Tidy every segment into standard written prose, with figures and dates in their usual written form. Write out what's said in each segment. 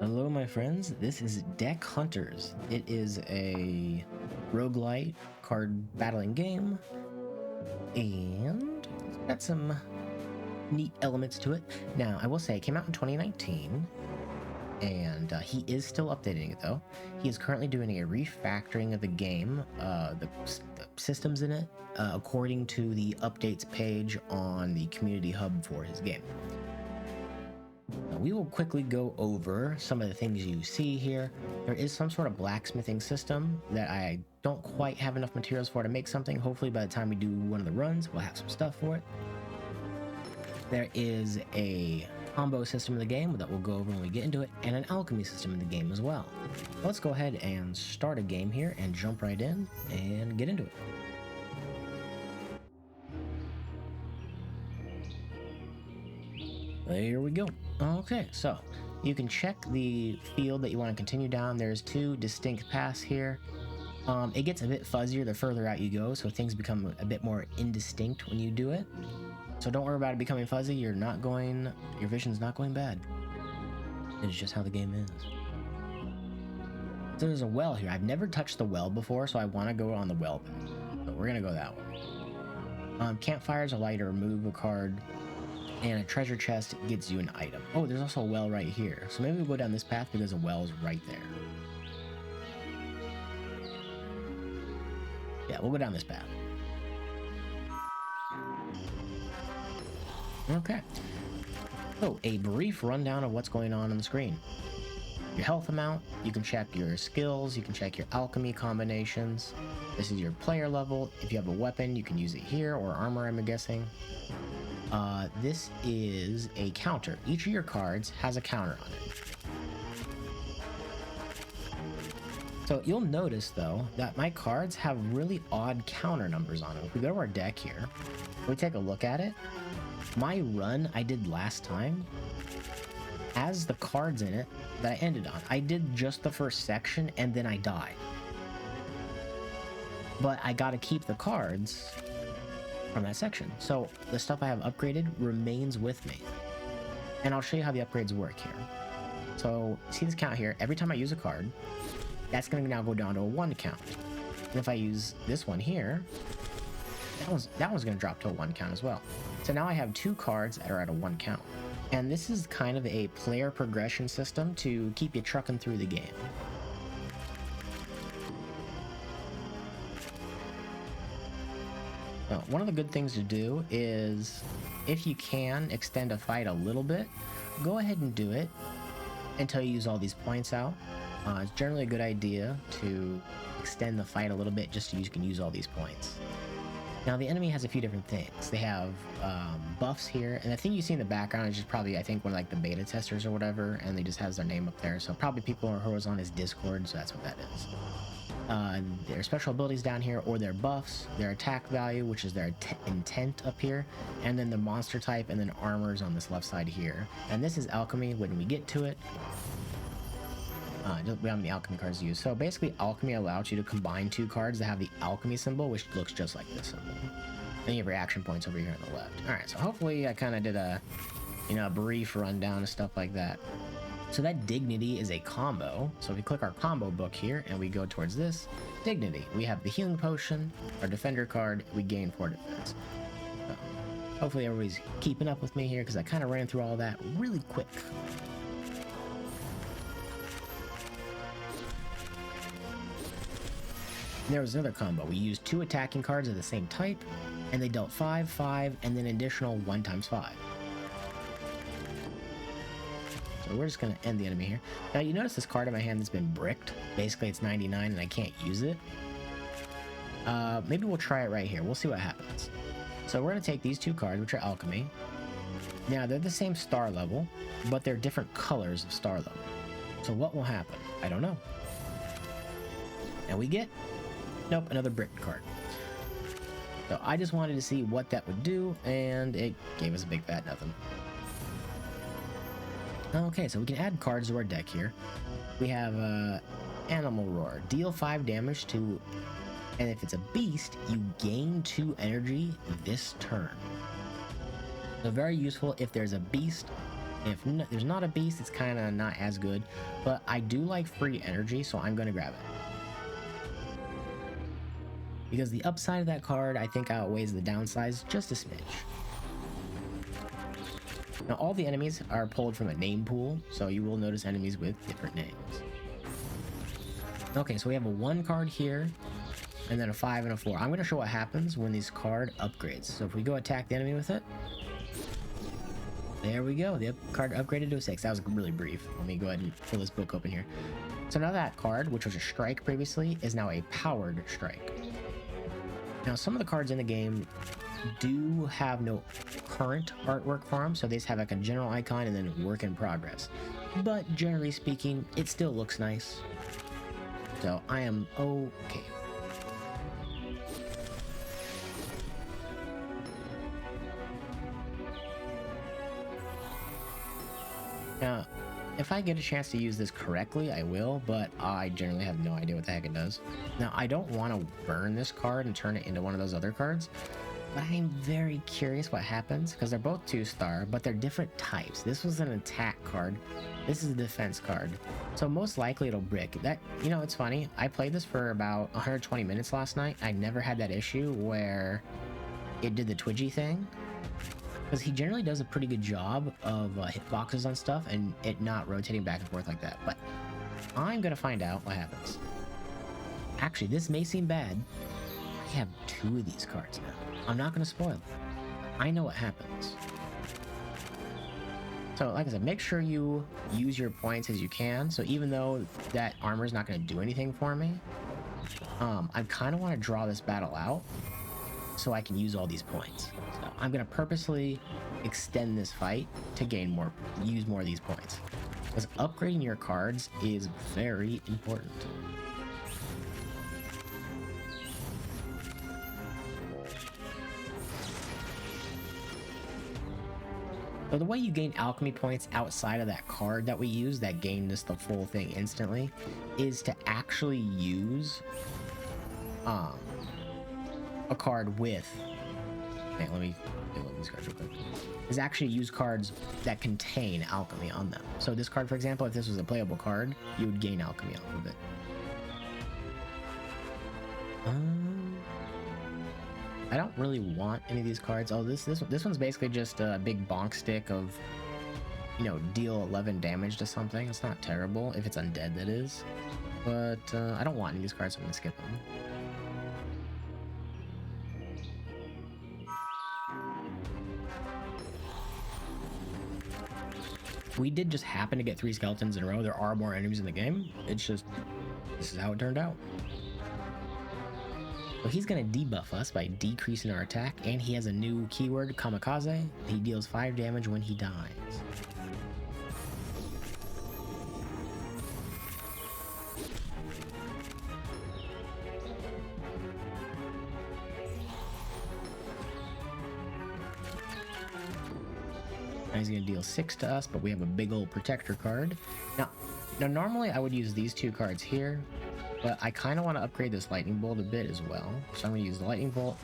Hello my friends, this is Deck Hunters. It is a roguelike card battling game and it's got some neat elements to it. Now I will say it came out in 2019 and he is still updating it though. He is currently doing a refactoring of the game, the systems in it, according to the updates page on the community hub for his game. We will quickly go over some of the things you see here. There is some sort of blacksmithing system that I don't quite have enough materials for to make something. Hopefully by the time we do one of the runs, we'll have some stuff for it. There is a combo system in the game that we'll go over when we get into it, and an alchemy system in the game as well. Let's go ahead and start a game here and jump right in and get into it. There we go. Okay, so you can check the field that you want to continue down. There's two distinct paths here. It gets a bit fuzzier the further out you go, so things become a bit more indistinct when you do it. So don't worry about it becoming fuzzy. Your vision's not going bad. It's just how the game is. So there's a well here. I've never touched the well before, so I want to go on the well path. So we're gonna go that way. Campfires allow you to remove a card, and a treasure chest gets you an item. Oh, there's also a well right here. So maybe we'll go down this path because a well is right there. Yeah, we'll go down this path. Okay. So, a brief rundown of what's going on the screen. Your health amount, you can check your skills, you can check your alchemy combinations. This is your player level. If you have a weapon, you can use it here, or armor, I'm guessing. This is a counter. Each of your cards has a counter on it. So you'll notice though that my cards have really odd counter numbers on them. If we go to our deck here, we take a look at it. My run I did last time has the cards in it that I ended on. I did just the first section and then I died. But I gotta keep the cards from that section. So the stuff I have upgraded remains with me. And I'll show you how the upgrades work here. So see this count here, every time I use a card, that's gonna now go down to a 1 count. And if I use this one here, that one's gonna drop to a 1 count as well. So now I have 2 cards that are at a 1 count. And this is kind of a player progression system to keep you trucking through the game. One of the good things to do is, if you can extend a fight a little bit, go ahead and do it until you use all these points out. It's generally a good idea to extend the fight a little bit just so you can use all these points. Now the enemy has a few different things. They have buffs here, and the thing you see in the background is just probably, I think, one of like the beta testers or whatever, and they just has their name up there. So probably people who are on his Discord, so that's what that is. Their special abilities down here, or their buffs, their attack value, which is their intent up here, and then the monster type, and then armors on this left side here. And this is alchemy when we get to it. We have the alchemy cards used. So basically alchemy allows you to combine 2 cards that have the alchemy symbol, which looks just like this symbol. Then you have reaction points over here on the left. Alright, so hopefully I kind of did a brief rundown and stuff like that. So that dignity is a combo. So if we click our combo book here and we go towards this, dignity, we have the healing potion, our defender card, we gain 4 defense. So hopefully everybody's keeping up with me here because I kind of ran through all that really quick. There was another combo. We used 2 attacking cards of the same type, and they dealt 5, 5, and then additional 1 times 5. So we're just going to end the enemy here. Now you notice this card in my hand that's been bricked. Basically it's 99 and I can't use it. Maybe we'll try it right here. We'll see what happens. So we're going to take these 2 cards, which are alchemy. Now they're the same star level, but they're different colors of star level. So what will happen? I don't know. And we get, nope, another brick card. So I just wanted to see what that would do, and it gave us a big fat nothing. Okay, so we can add cards to our deck here. We have Animal Roar. Deal 5 damage to, and if it's a beast, you gain 2 energy this turn. So very useful if there's a beast If there's not a beast, it's kind of not as good, but I do like free energy, so I'm going to grab it. Because the upside of that card, I think, outweighs the downsides just a smidge. Now, all the enemies are pulled from a name pool, so you will notice enemies with different names. Okay, so we have a 1 card here, and then a 5 and a 4. I'm going to show what happens when this card upgrades. So if we go attack the enemy with it, there we go. The card upgraded to a 6. That was really brief. Let me go ahead and pull this book open here. So now that card, which was a strike previously, is now a powered strike. Now, some of the cards in the game do have no current artwork for them, so they just have like a general icon and then work in progress. But generally speaking, it still looks nice. So I am okay. Now, if I get a chance to use this correctly, I will, but I generally have no idea what the heck it does. Now, I don't want to burn this card and turn it into one of those other cards, but I'm very curious what happens, because they're both 2-star, but they're different types. This was an attack card. This is a defense card. So most likely it'll brick. That, you know, it's funny. I played this for about 120 minutes last night. I never had that issue where it did the twitchy thing. Because he generally does a pretty good job of hitboxes on stuff and it not rotating back and forth like that. But I'm going to find out what happens. Actually, this may seem bad. I have 2 of these cards now. I'm not going to spoil it. I know what happens. So, like I said, make sure you use your points as you can. So even though that armor is not going to do anything for me, I kind of want to draw this battle out so I can use all these points. So I'm going to purposely extend this fight to use more of these points. Because upgrading your cards is very important. So the way you gain alchemy points outside of that card that we use that gain this the full thing instantly is to actually use a card with let me look at these cards real quick. Is actually use cards that contain alchemy on them. So this card, for example, if this was a playable card, you would gain alchemy off of it. I don't really want any of these cards. Oh, this one's basically just a big bonk stick of, you know, deal 11 damage to something. It's not terrible if it's undead, that is. But I don't want any of these cards, so I'm gonna skip them. We did just happen to get 3 skeletons in a row. There are more enemies in the game. It's just, this is how it turned out. So he's going to debuff us by decreasing our attack, and he has a new keyword, Kamikaze. He deals 5 damage when he dies. Now he's going to deal 6 to us, but we have a big old protector card. Now normally I would use these 2 cards here, but I kind of want to upgrade this lightning bolt a bit as well. So I'm going to use the lightning bolt,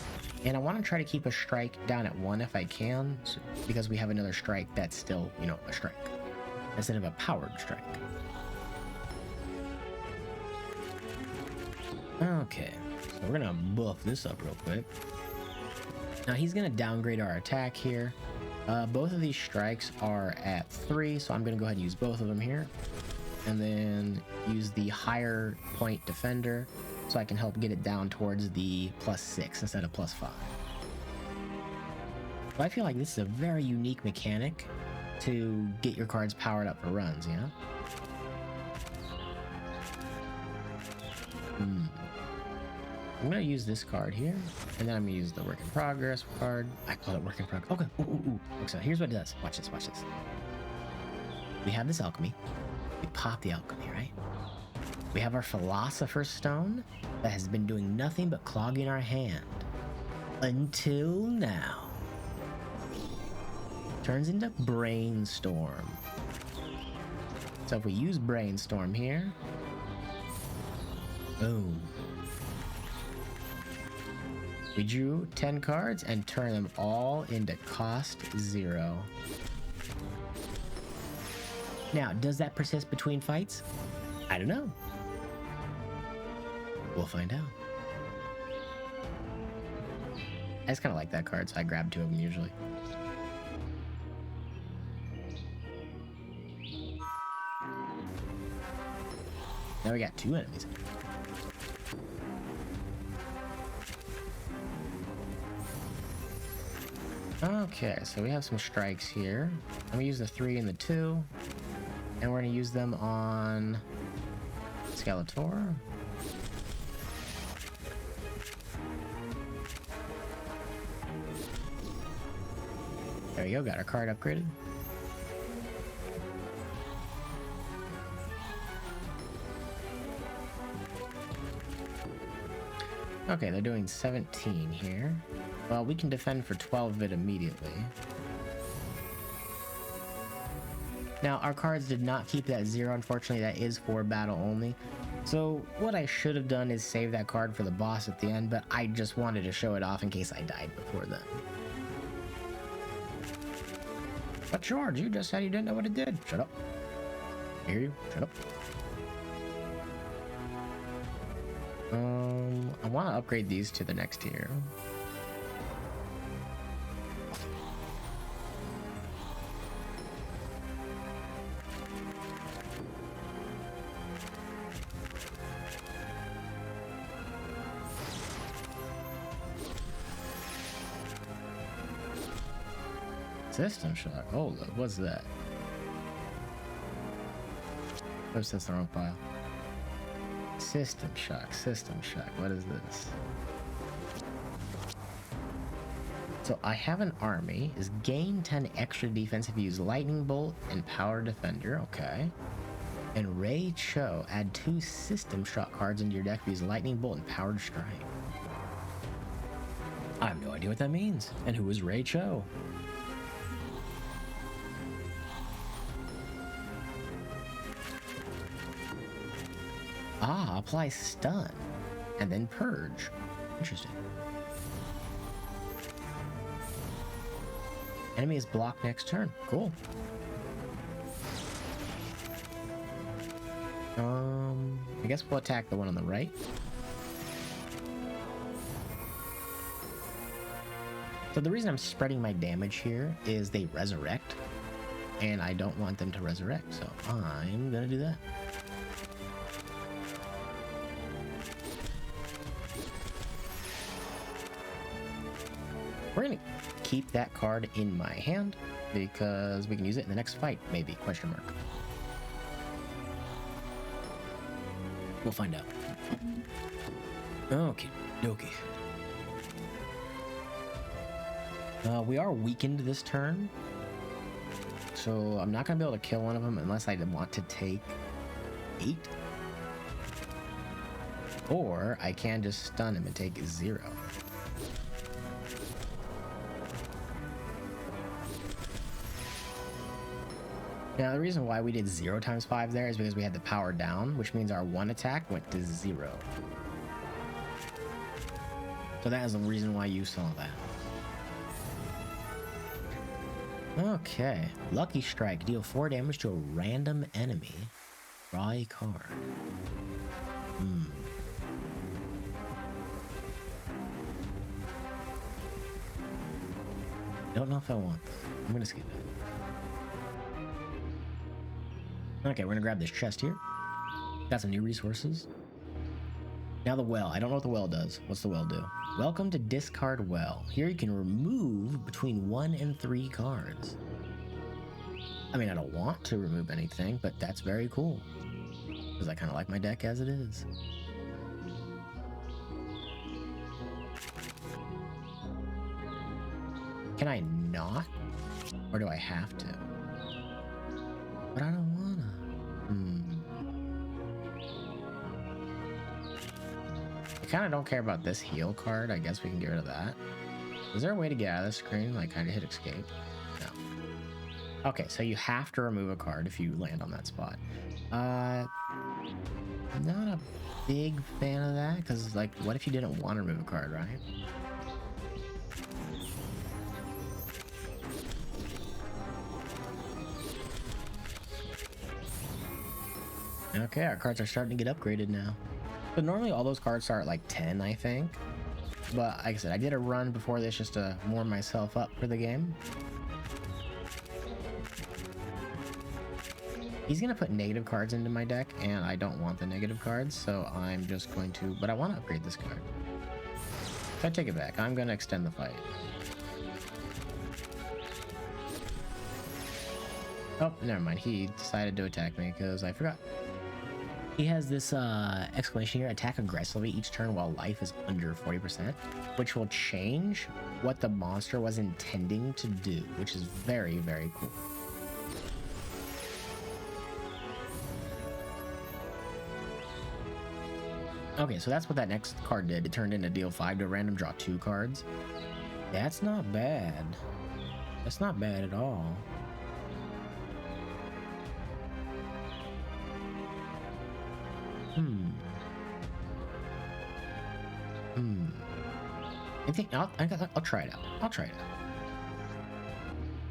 and I want to try to keep a strike down at 1 if I can, because we have another strike that's still, you know, a strike instead of a powered strike. Okay, so we're going to buff this up real quick. Now he's going to downgrade our attack here. Both of these strikes are at 3, so I'm going to go ahead and use both of them here. And then use the higher point defender so I can help get it down towards the +6 instead of +5. So I feel like this is a very unique mechanic to get your cards powered up for runs, you know? I'm going to use this card here, and then I'm going to use the work in progress card. I call it work in progress. Okay, ooh. So here's what it does. Watch this. We have this alchemy. We pop the alchemy, right? We have our Philosopher's Stone that has been doing nothing but clogging our hand. Until now. Turns into Brainstorm. So if we use Brainstorm here, boom. We drew 10 cards and turn them all into cost 0. Now, does that persist between fights? I don't know. We'll find out. I just kind of like that card, so I grab 2 of them usually. Now we got 2 enemies. Okay, so we have some strikes here. I'm gonna use the 3 and the 2, and we're gonna use them on Skeletor. There we go, got our card upgraded. Okay, they're doing 17 here. Well, we can defend for 12 of it immediately. Now, our cards did not keep that 0, unfortunately. That is for battle only. So, what I should have done is save that card for the boss at the end, but I just wanted to show it off in case I died before then. But George, you just said you didn't know what it did. Shut up. I hear you. Shut up. I want to upgrade these to the next tier. System shock. Hold up. What's that? Oops, that's the wrong file. System shock. System shock. What is this? So I have an army. Is gain 10 extra defense if you use lightning bolt and power defender. Okay. And Ray Cho. Add 2 system shock cards into your deck if you use lightning bolt and powered strike. I have no idea what that means. And who is Ray Cho? Ah, apply stun and then purge. Interesting. Enemy is blocked next turn. Cool. I guess we'll attack the one on the right. So the reason I'm spreading my damage here is they resurrect, and I don't want them to resurrect, so I'm gonna do that. We're gonna keep that card in my hand because we can use it in the next fight, maybe, question mark. We'll find out. Okay, dokie. We are weakened this turn, so I'm not gonna be able to kill one of them unless I want to take 8. Or I can just stun him and take 0. Now, the reason why we did 0 times 5 there is because we had the power down, which means our 1 attack went to 0. So that is the reason why you saw that. Okay. Lucky Strike. Deal 4 damage to a random enemy. Draw a card. Don't know if I want that. I'm gonna skip it. Okay, we're gonna grab this chest here. Got some new resources. Now the well. I don't know what the well does. What's the well do? Welcome to Discard Well. Here you can remove between 1 and 3 cards. I mean, I don't want to remove anything, but that's very cool. Because I kind of like my deck as it is. Can I not? Or do I have to? But I don't wanna. I kind of don't care about this heal card. I guess we can get rid of that. Is there a way to get out of the screen? Like, kind of hit escape? No. Okay, so you have to remove a card if you land on that spot. Not a big fan of that, because, like, what if you didn't want to remove a card, right? Okay, our cards are starting to get upgraded now. So normally all those cards start at like 10, I think. But like I said, I did a run before this just to warm myself up for the game. He's gonna put negative cards into my deck, and I don't want the negative cards, so I'm just going to, but I want to upgrade this card. If I take it back, I'm gonna extend the fight. Oh, never mind. He decided to attack me because I forgot. He has this exclamation here, attack aggressively each turn while life is under 40%, which will change what the monster was intending to do, which is very, very cool. Okay, so that's what that next card did. It turned into deal 5 to random draw 2 cards. That's not bad. That's not bad at all. I think I'll try it out. I'll try it out.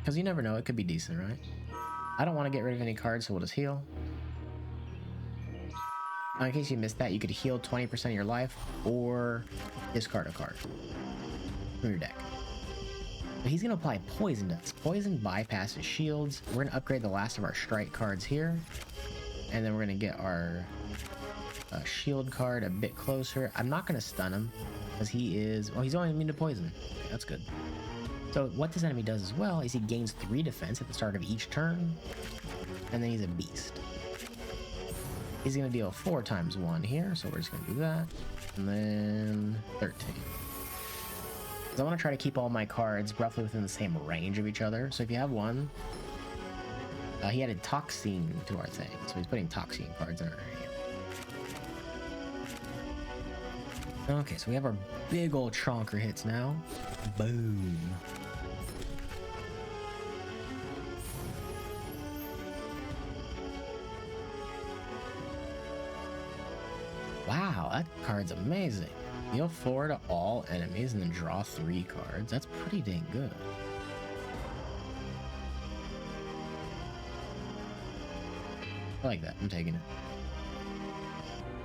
Because you never know, it could be decent, right? I don't want to get rid of any cards, so we'll just heal. In case you missed that, you could heal 20% of your life or discard a card from your deck. But he's going to apply Poison Dust. Poison bypasses shields. We're going to upgrade the last of our strike cards here. And then we're going to get our shield card a bit closer. I'm not going to stun him because he is... well, he's only immune to poison. Okay, that's good. So what this enemy does as well is he gains 3 defense at the start of each turn. And then he's a beast. He's going to deal 4 times 1 here, so we're just going to do that. And then 13. So I want to try to keep all my cards roughly within the same range of each other. So if you have one, he added Toxine to our thing, so he's putting Toxine cards in our hand. Okay, so we have our big old chonker hits now. Boom. Wow, that card's amazing. Deal 4 to all enemies and then draw 3 cards. That's pretty dang good. I like that. I'm taking it.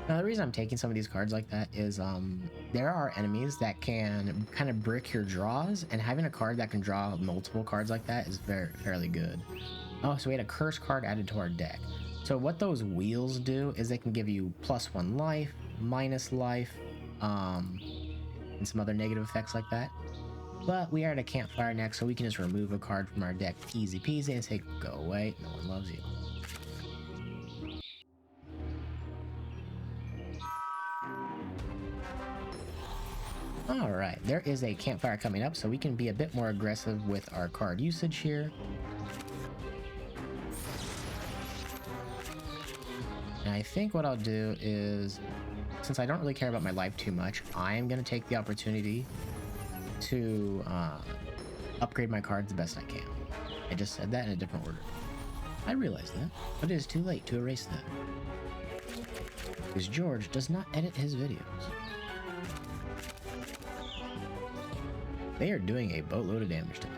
Now, the reason I'm taking some of these cards like that is there are enemies that can kind of brick your draws, and having a card that can draw multiple cards like that is fairly good. Oh, so we had a curse card added to our deck. So what those wheels do is they can give you +1 life, -life, and some other negative effects like that. But we are at a campfire next, so we can just remove a card from our deck easy peasy and say, go away, no one loves you. Alright, there is a campfire coming up, so we can be a bit more aggressive with our card usage here. And I think what I'll do is, since I don't really care about my life too much, I am going to take the opportunity to upgrade my cards the best I can. I just said that in a different order. I realize that, but it is too late to erase that. Because George does not edit his videos. They are doing a boatload of damage to me.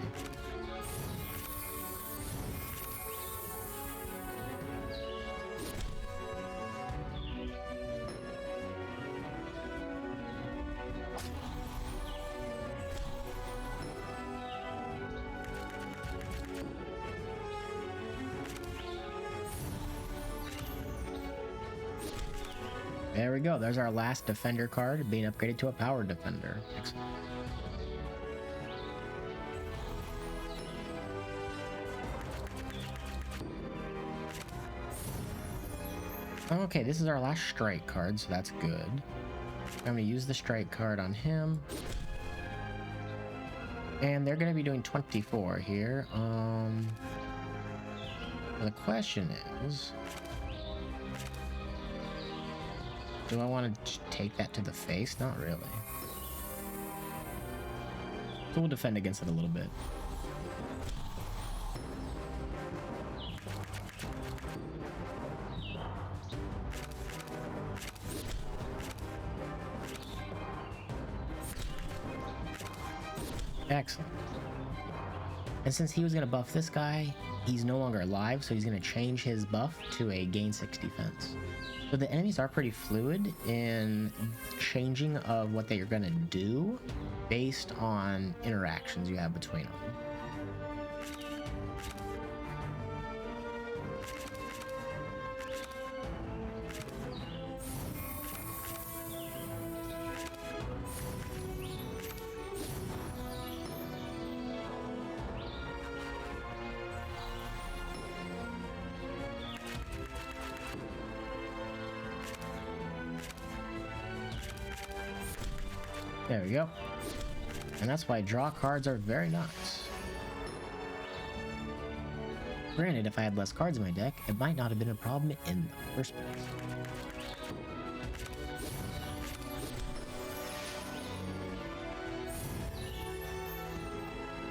There we go. There's our last defender card being upgraded to a power defender. Excellent. Okay, this is our last strike card, so that's good. I'm going to use the strike card on him. And they're going to be doing 24 here. The question is, do I want to take that to the face? Not really. So we'll defend against it a little bit. Excellent. And since he was going to buff this guy, he's no longer alive, so he's going to change his buff to a gain 6 defense. So the enemies are pretty fluid in changing of what they are going to do based on interactions you have between them. There we go. And that's why draw cards are very nice. Granted, if I had less cards in my deck, it might not have been a problem in the first place.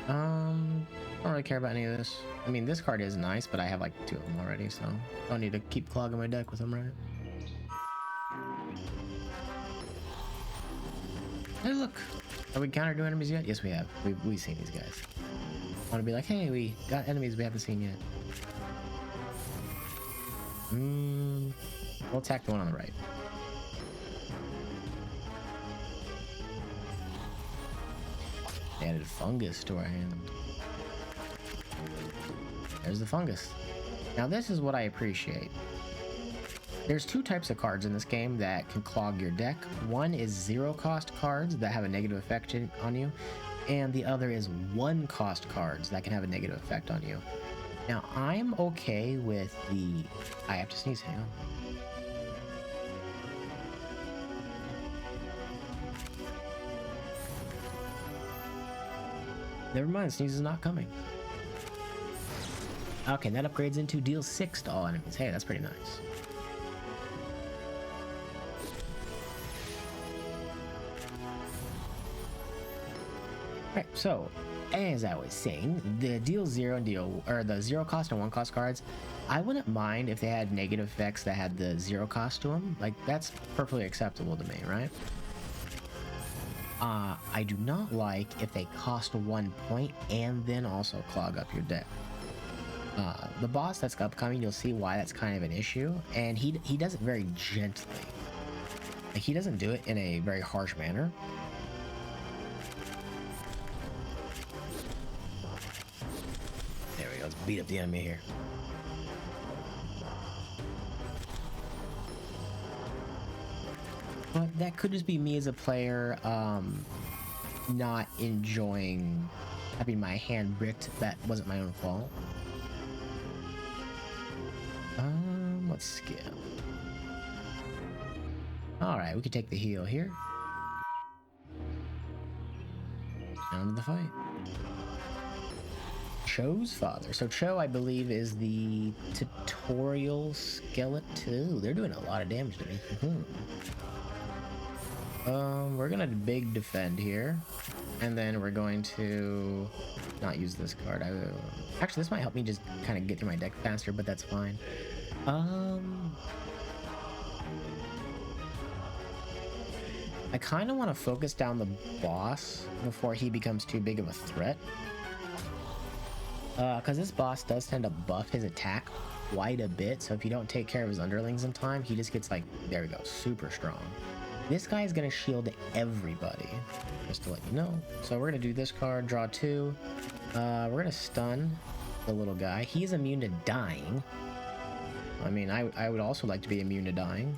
Don't really care about any of this. I mean, this card is nice, but I have like 2 of them already, so I don't need to keep clogging my deck with them, right? Hey, look! Have we countered new enemies yet? Yes, we have. We've seen these guys. I want to be like, hey, we got enemies we haven't seen yet. We'll attack the one on the right. They added fungus to our hand. There's the fungus. Now this is what I appreciate. There's 2 types of cards in this game that can clog your deck. One is 0 cost cards that have a negative effect on you, and the other is 1 cost cards that can have a negative effect on you. Now I'm okay with the... I have to sneeze, hang on. Never mind, sneeze is not coming. Okay, that upgrades into deal 6 to all enemies. Hey, that's pretty nice. Right, so as I was saying, the deal 0 and the 0 cost and 1 cost cards, I wouldn't mind if they had negative effects that had the 0 cost to them. Like, that's perfectly acceptable to me, right? I do not like if they cost 1 point and then also clog up your deck. The boss that's upcoming, you'll see why that's kind of an issue, and he does it very gently. Like, he doesn't do it in a very harsh manner. There we go, let's beat up the enemy here. But that could just be me as a player, not enjoying having my hand bricked. That wasn't my own fault. Let's skip. Alright, we can take the heal here. On to the fight. Cho's father. So Cho, I believe, is the tutorial skeleton. Ooh, they're doing a lot of damage to me. We're gonna big defend here, and then we're going to not use this card. Actually, this might help me just kind of get through my deck faster, but that's fine. I kind of want to focus down the boss before he becomes too big of a threat. Because this boss does tend to buff his attack quite a bit, so if you don't take care of his underlings in time, he just gets, like, there we go, super strong. This guy is going to shield everybody, just to let you know. So we're going to do this card, draw 2. We're going to stun the little guy. He is immune to dying. I mean, I would also like to be immune to dying.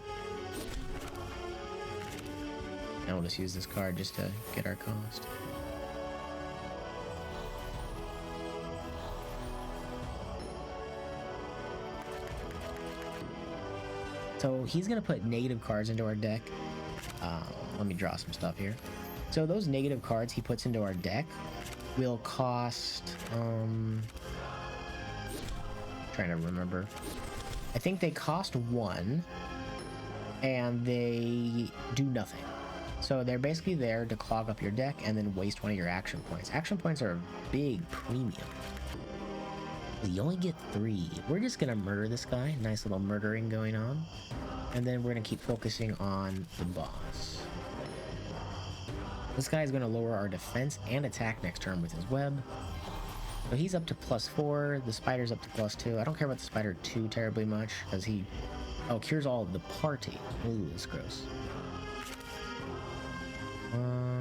Now we'll just use this card just to get our cost. So he's going to put negative cards into our deck. Let me draw some stuff here. So those negative cards he puts into our deck will cost... trying to remember. I think they cost 1, and they do nothing. So they're basically there to clog up your deck and then waste 1 of your action points. Action points are a big premium. You only get 3. We're just gonna murder this guy. Nice little murdering going on. And then we're gonna keep focusing on the boss. This guy is gonna lower our defense and attack next turn with his web. So he's up to +4, the spider's up to +2. I don't care about the spider too terribly much, because he... Oh, cures all of the party. Ooh, that's gross.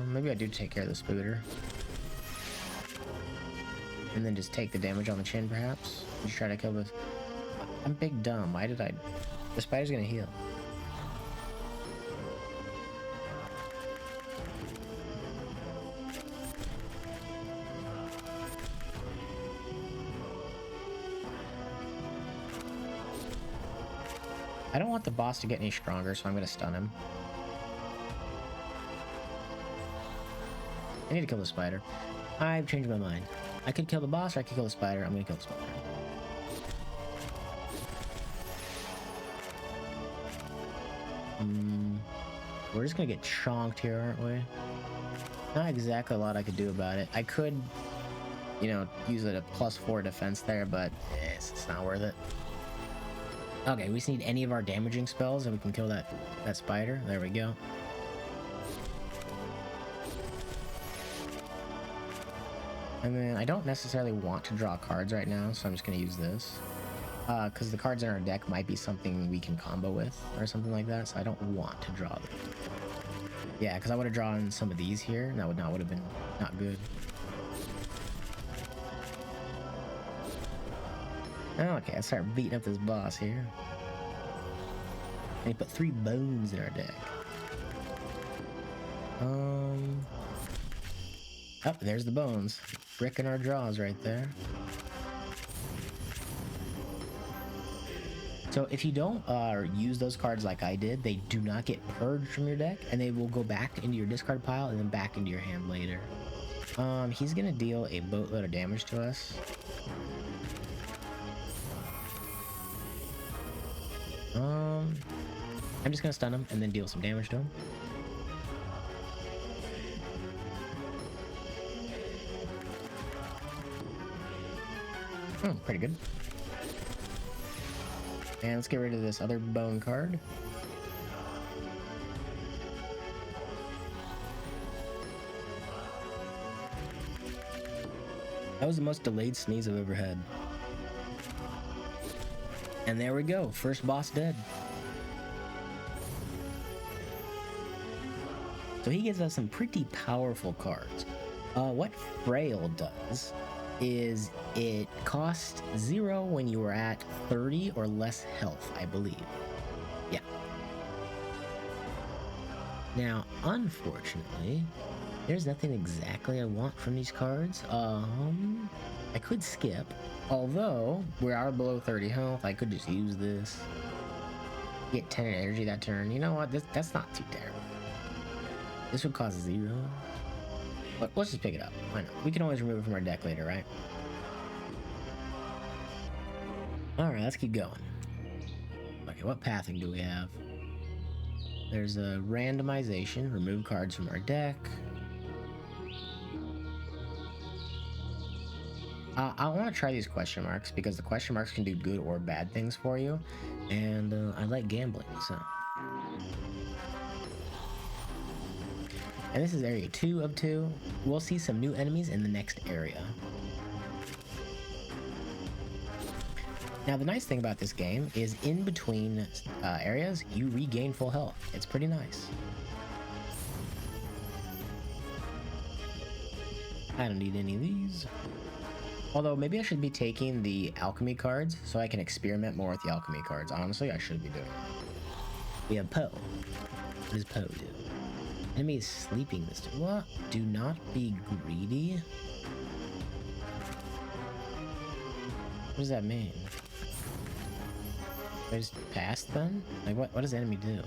Maybe I do take care of the spooter. And then just take the damage on the chin, perhaps? Just try to kill this... I'm big dumb. Why did I... The spider's gonna heal. I don't want the boss to get any stronger, so I'm gonna stun him. I need to kill the spider. I've changed my mind. I could kill the boss or I could kill the spider. I'm gonna kill the spider. We're just gonna get chonked here, aren't we? Not exactly a lot I could do about it. I could, you know, use a +4 defense there, but it's not worth it. Okay, we just need any of our damaging spells and we can kill that spider. There we go. And then I don't necessarily want to draw cards right now, so I'm just going to use this. Because the cards in our deck might be something we can combo with or something like that, so I don't want to draw them. Yeah, because I would have drawn some of these here, and that would have been not good. Okay, let's start beating up this boss here. And he put 3 bones in our deck. Oh, there's the bones. Bricking our draws right there. So if you don't use those cards like I did, they do not get purged from your deck, and they will go back into your discard pile and then back into your hand later. He's gonna deal a boatload of damage to us. I'm just gonna stun him and then deal some damage to him. Pretty good. And let's get rid of this other bone card. That was the most delayed sneeze I've ever had. And there we go, first boss dead. So he gives us some pretty powerful cards. What Frail does is it costs 0 when you are at 30 or less health, I believe. Yeah. Now, unfortunately, there's nothing exactly I want from these cards. I could skip, although we are below 30 health. I could just use this. Get 10 energy that turn. You know what? That's not too terrible. This would cost 0. But let's just pick it up. Why not? We can always remove it from our deck later, right? Alright, let's keep going. Okay, what pathing do we have? There's a randomization. Remove cards from our deck. I want to try these question marks because the question marks can do good or bad things for you. And I like gambling, so... And this is area 2 of 2. We'll see some new enemies in the next area. Now the nice thing about this game is in between areas, you regain full health. It's pretty nice. I don't need any of these. Although maybe I should be taking the alchemy cards so I can experiment more with the alchemy cards. Honestly, I should be doing it. We have Poe. What does Poe do? Enemy is sleeping this time. What? Do not be greedy? What does that mean? I just passed then? Like what does the enemy do?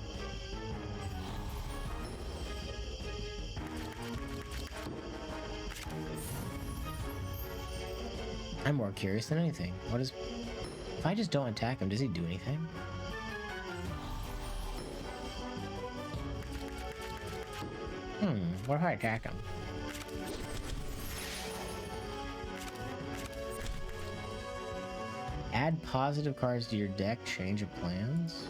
I'm more curious than anything. What is... If I just don't attack him, does he do anything? What if I attack him? Add positive cards to your deck, change of plans.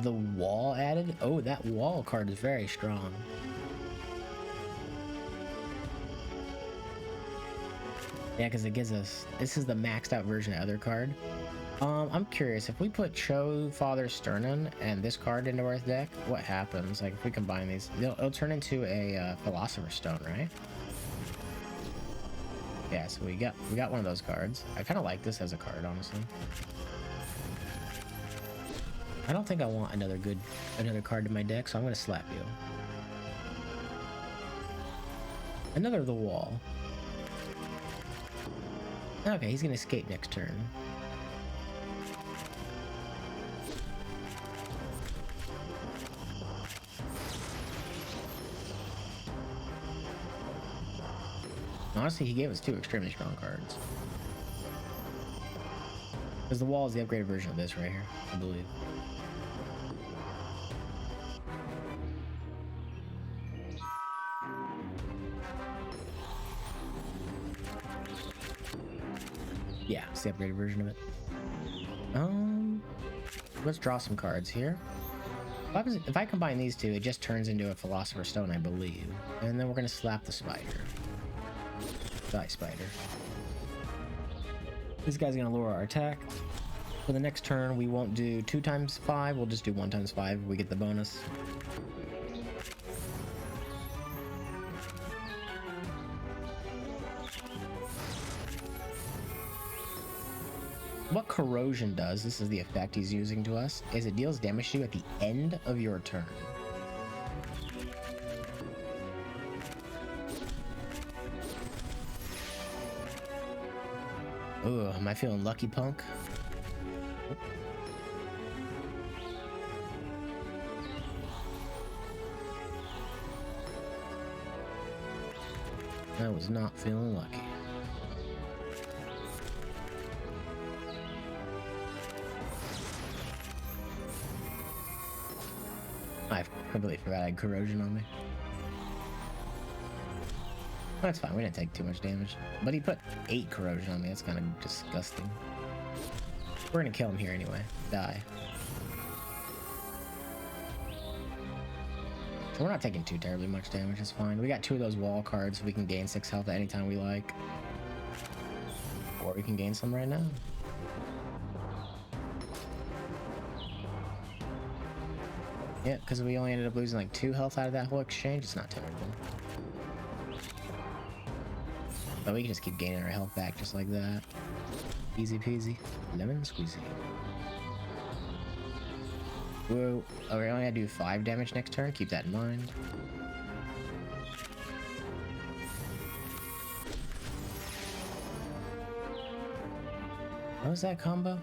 The wall added? Oh, that wall card is very strong. Yeah, because it gives us, this is the maxed out version of other card. I'm curious, if we put Cho Father Sternin and this card into our deck, what happens? Like if we combine these, it'll turn into a Philosopher's Stone, right? Yeah, so we got one of those cards. I kind of like this as a card, honestly. I don't think I want another card in my deck, so I'm gonna slap you. Another of the wall. Okay, he's gonna escape next turn. Honestly, he gave us two extremely strong cards. Because the wall is the upgraded version of this right here, I believe. Yeah, it's the upgraded version of it. Let's draw some cards here. If I combine these two, it just turns into a Philosopher's Stone, I believe. And then we're gonna slap the spider. Die, spider. This guy's gonna lower our attack. For the next turn, we won't do 2 times 5, we'll just do 1 times 5 if we get the bonus. What corrosion does, this is the effect he's using to us, is it deals damage to you at the end of your turn. Ugh, am I feeling lucky, punk? I was not feeling lucky. I completely forgot I had corrosion on me. That's fine, we didn't take too much damage. But he put 8 corrosion on me, that's kind of disgusting. We're gonna kill him here anyway. Die. So we're not taking too terribly much damage, it's fine. We got 2 of those wall cards, so we can gain 6 health at any time we like. Or we can gain some right now. Yeah, because we only ended up losing like 2 health out of that whole exchange. It's not terrible. But we can just keep gaining our health back just like that. Easy peasy. Lemon squeezy. Whoa. Oh, we're only gonna do 5 damage next turn. Keep that in mind. What was that combo?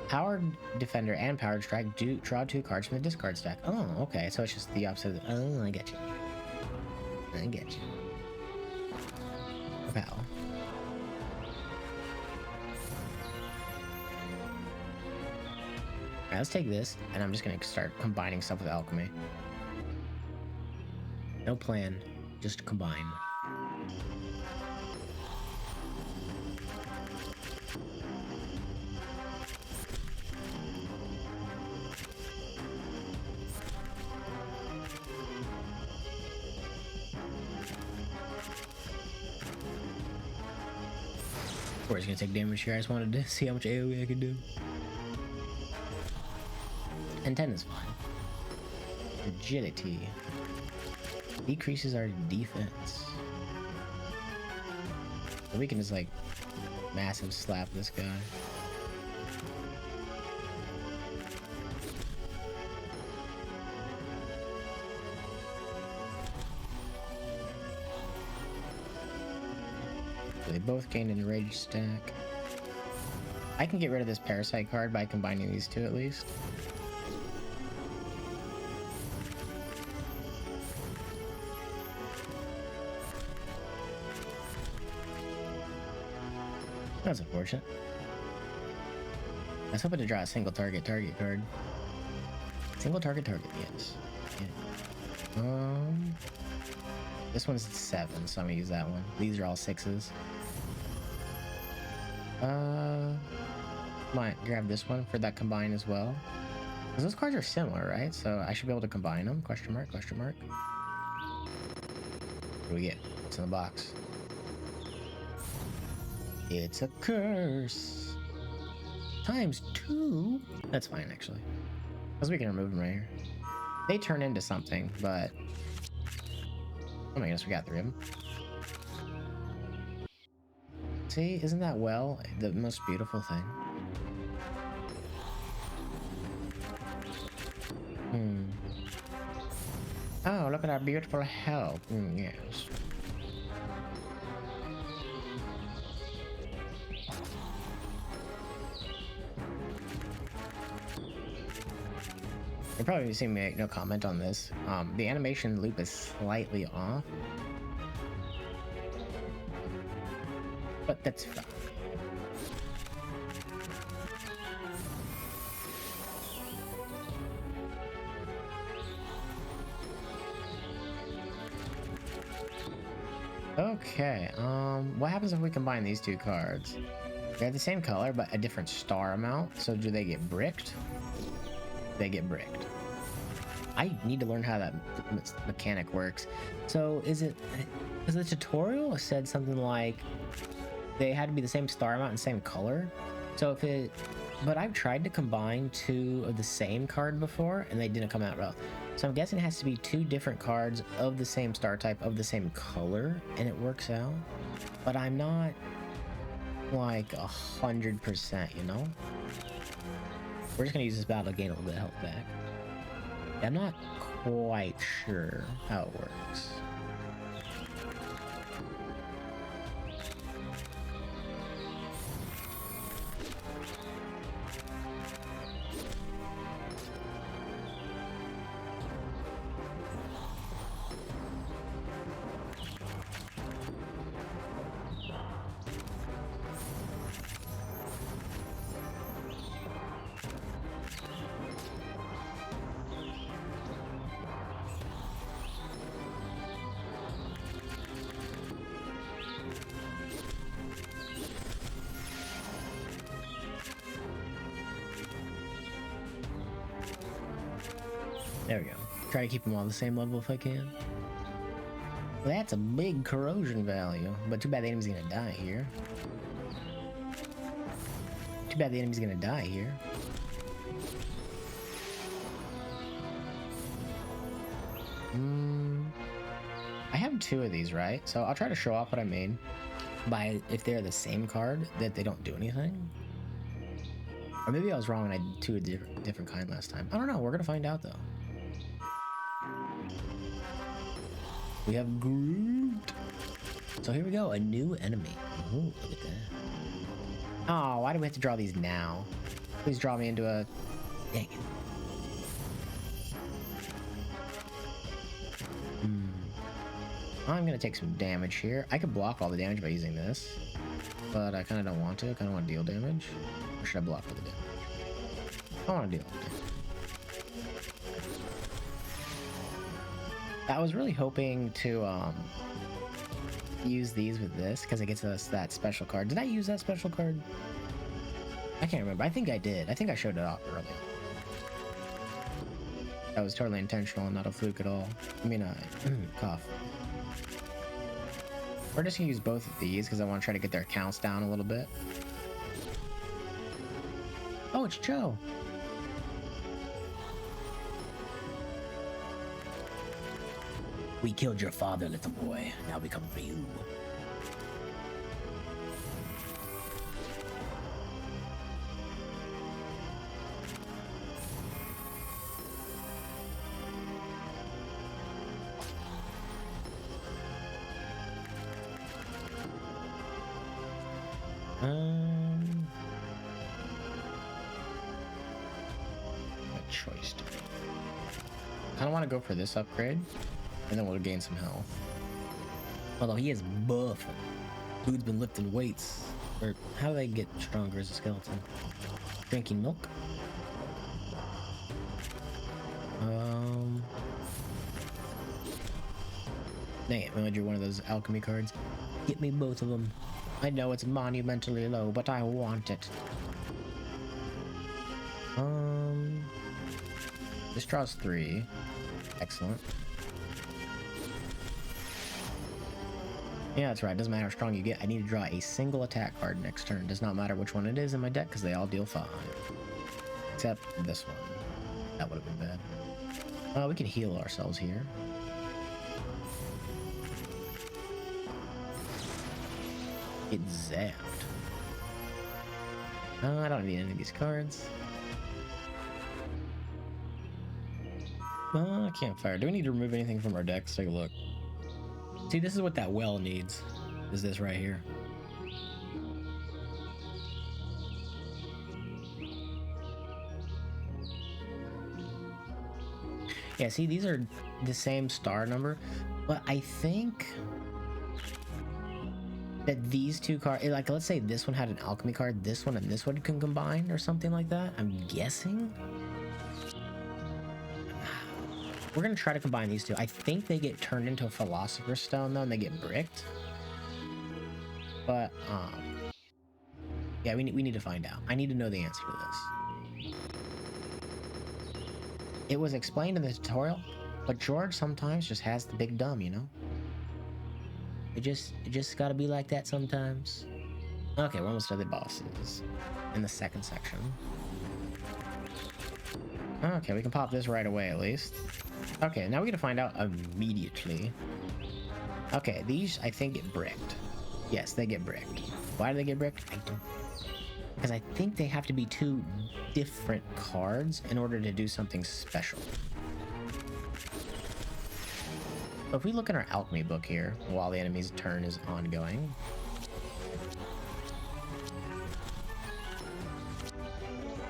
Powered Defender and Powered Strike draw 2 cards from the discard stack. Oh, okay. So it's just the opposite of the, oh, I get you. I get you. Wow. Alright, let's take this, and I'm just gonna start combining stuff with alchemy. No plan, just combine. Of course, gonna take damage here. I just wanted to see how much AoE I could do. And 10 is fine. Rigidity decreases our defense. So we can just like massive slap this guy. They both gained an enraged stack. I can get rid of this parasite card by combining these 2 at least. That's unfortunate. I was hoping to draw a single target card. Single target, yes. Yeah. This one's 7, so I'm gonna use that one. These are all 6s. Might grab this one for that combine as well. Because those cards are similar, right? So I should be able to combine them. Question mark, question mark. What do we get? It's in the box. It's a curse. ×2? That's fine, actually. Because we can remove them right here. They turn into something, but... Oh my goodness, we got 3 of them. See, isn't that the most beautiful thing? Oh, look at our beautiful health. Yes. You'll probably see me make no comment on this. The animation loop is slightly off. But that's fine. Okay, what happens if we combine these 2 cards? They're the same color, but a different star amount, so do they get bricked? They get bricked. I need to learn how that mechanic works. So is the tutorial said something like they had to be the same star amount and same color? So but I've tried to combine 2 of the same card before and they didn't come out well. So I'm guessing it has to be 2 different cards of the same star type of the same color and it works out. But I'm not like 100%, you know? We're just gonna use this battle to gain a little bit of health back. I'm not quite sure how it works. There we go. Try to keep them all the same level if I can. Well, that's a big corrosion value, but too bad the enemy's gonna die here. Too bad the enemy's gonna die here. I have 2 of these, right? So I'll try to show off what I made by if they're the same card, that they don't do anything. Or maybe I was wrong and I did 2 of different kind last time. I don't know. We're gonna find out though. We have Groot. So here we go, a new enemy. Ooh, look at that. Oh, why do we have to draw these now? Please draw me into a... Dang it. I'm gonna take some damage here. I could block all the damage by using this, but I kind of don't want to. I kind of want to deal damage. Or should I block all the damage? I want to deal damage. I was really hoping to use these with this because it gets us that special card. Did I use that special card? I can't remember. I think I did. I think I showed it off earlier. That was totally intentional and not a fluke at all. I mean, cough. We're just gonna use both of these because I want to try to get their counts down a little bit. Oh, it's Joe. We killed your father, little boy. Now we come for you. What choice to make? I kind of want to go for this upgrade. And then we'll gain some health. Although he is buff. Dude's been lifting weights. Or how do they get stronger as a skeleton? Drinking milk? Dang it, I only drew one of those alchemy cards. Get me both of them. I know it's monumentally low, but I want it. This draws 3. Excellent. Yeah, that's right. Doesn't matter how strong you get. I need to draw a single attack card next turn. Does not matter which one it is in my deck because they all deal 5. Except this one. That would have been bad. We can heal ourselves here. Get zapped. I don't need any of these cards. Campfire. Do we need to remove anything from our deck? Let's take a look. See, this is what that well needs. Is this right here. Yeah, see, these are the same star number, but I think that these two cards, like, let's say this one had an alchemy card, this one and this one can combine or something like that. I'm guessing. We're gonna try to combine these two. I think they get turned into a philosopher's stone though, and they get bricked. But yeah, we need to find out. I need to know the answer to this. It was explained in the tutorial, but George sometimes just has the big dumb, you know? It just gotta be like that sometimes. Okay, we're almost to the bosses in the second section. Okay, we can pop this right away at least. Okay, now we gotta find out immediately. Okay, these I think get bricked. Yes, they get bricked. Why do they get bricked? I don't. Because I think they have to be 2 different cards in order to do something special. So if we look in our alchemy book here, while the enemy's turn is ongoing.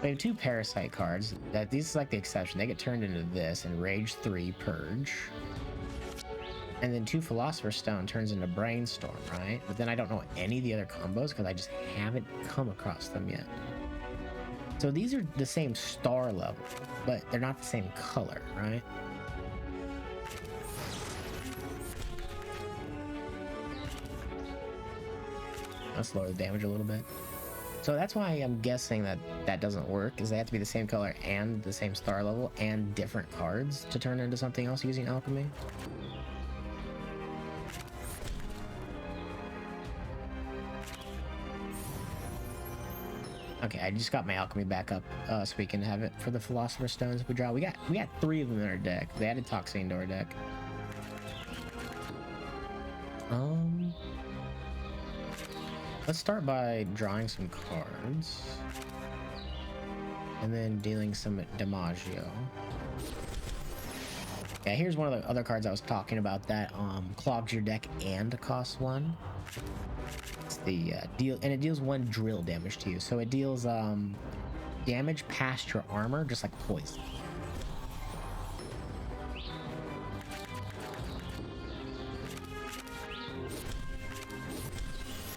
We have 2 parasite cards. These is like the exception. They get turned into this and Rage 3 Purge. And then 2 Philosopher's Stone turns into Brainstorm, right? But then I don't know any of the other combos because I just haven't come across them yet. So these are the same star level, but they're not the same color, right? Let's lower the damage a little bit. So that's why I'm guessing that that doesn't work, is they have to be the same color and the same star level and different cards to turn into something else using alchemy. Okay, I just got my alchemy back up so we can have it for the Philosopher's Stones we draw. We got 3 of them in our deck. They added Toxine to our deck. Let's start by drawing some cards. And then dealing some DiMaggio. Yeah, here's one of the other cards I was talking about that clogs your deck and costs 1. It's the deal, and it deals 1 drill damage to you. So it deals damage past your armor, just like poison.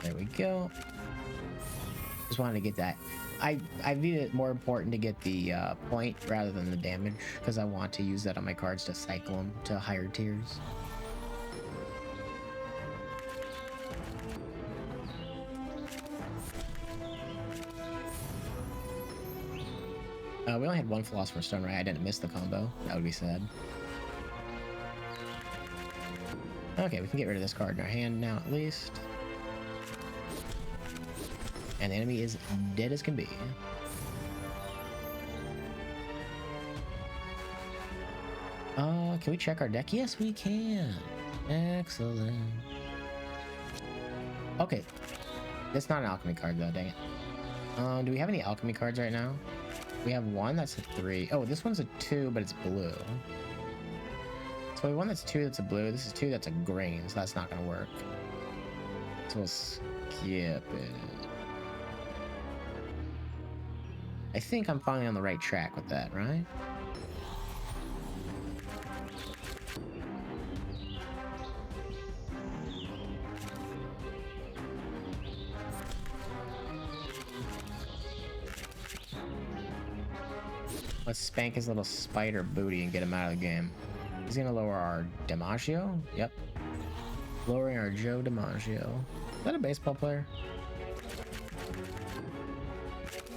There we go. Just wanted to get that. I view it more important to get the point rather than the damage, because I want to use that on my cards to cycle them to higher tiers. We only had 1 Philosopher's Stone, right? I didn't miss the combo. That would be sad. Okay, we can get rid of this card in our hand now at least. And the enemy is dead as can be. Can we check our deck? Yes, we can. Excellent. Okay. That's not an alchemy card though, dang it. Do we have any alchemy cards right now? We have 1 that's a 3. Oh, this one's a 2, but it's blue. So we have 1 that's 2 that's a blue. This is 2 that's a green, so that's not gonna work. So we'll skip it. I think I'm finally on the right track with that, right? Let's spank his little spider booty and get him out of the game. He's gonna lower our DiMaggio? Yep. Lowering our Joe DiMaggio. Is that a baseball player?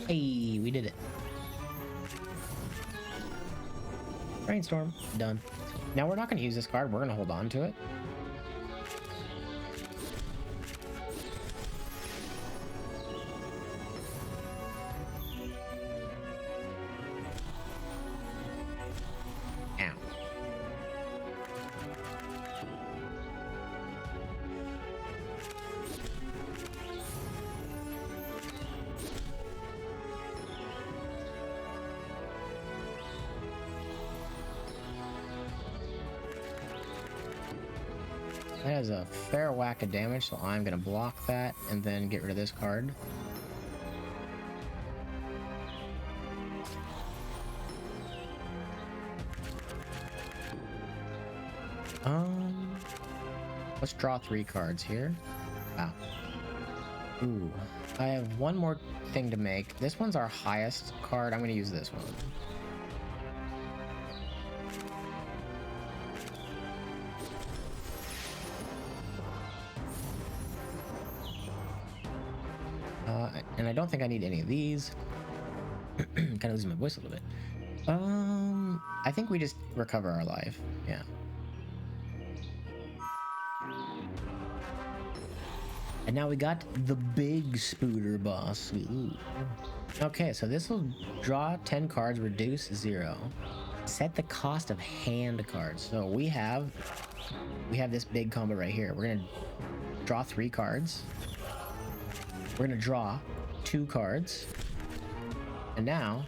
Hey, we did it. Brainstorm, done. Now we're not going to use this card. We're going to hold on to it. has a fair whack of damage, so I'm gonna block that and then get rid of this card. Let's draw 3 cards here. Wow. Ooh. I have one more thing to make. This one's our highest card. I'm gonna use this one. And I don't think I need any of these. Kind of losing my voice a little bit. I think we just recover our life. Yeah. And now we got the big Spooter boss. Ooh. Okay, so this will draw 10 cards, reduce 0. Set the cost of hand cards. So we have this big combo right here. We're gonna draw 3 cards. We're gonna draw 2 cards. And now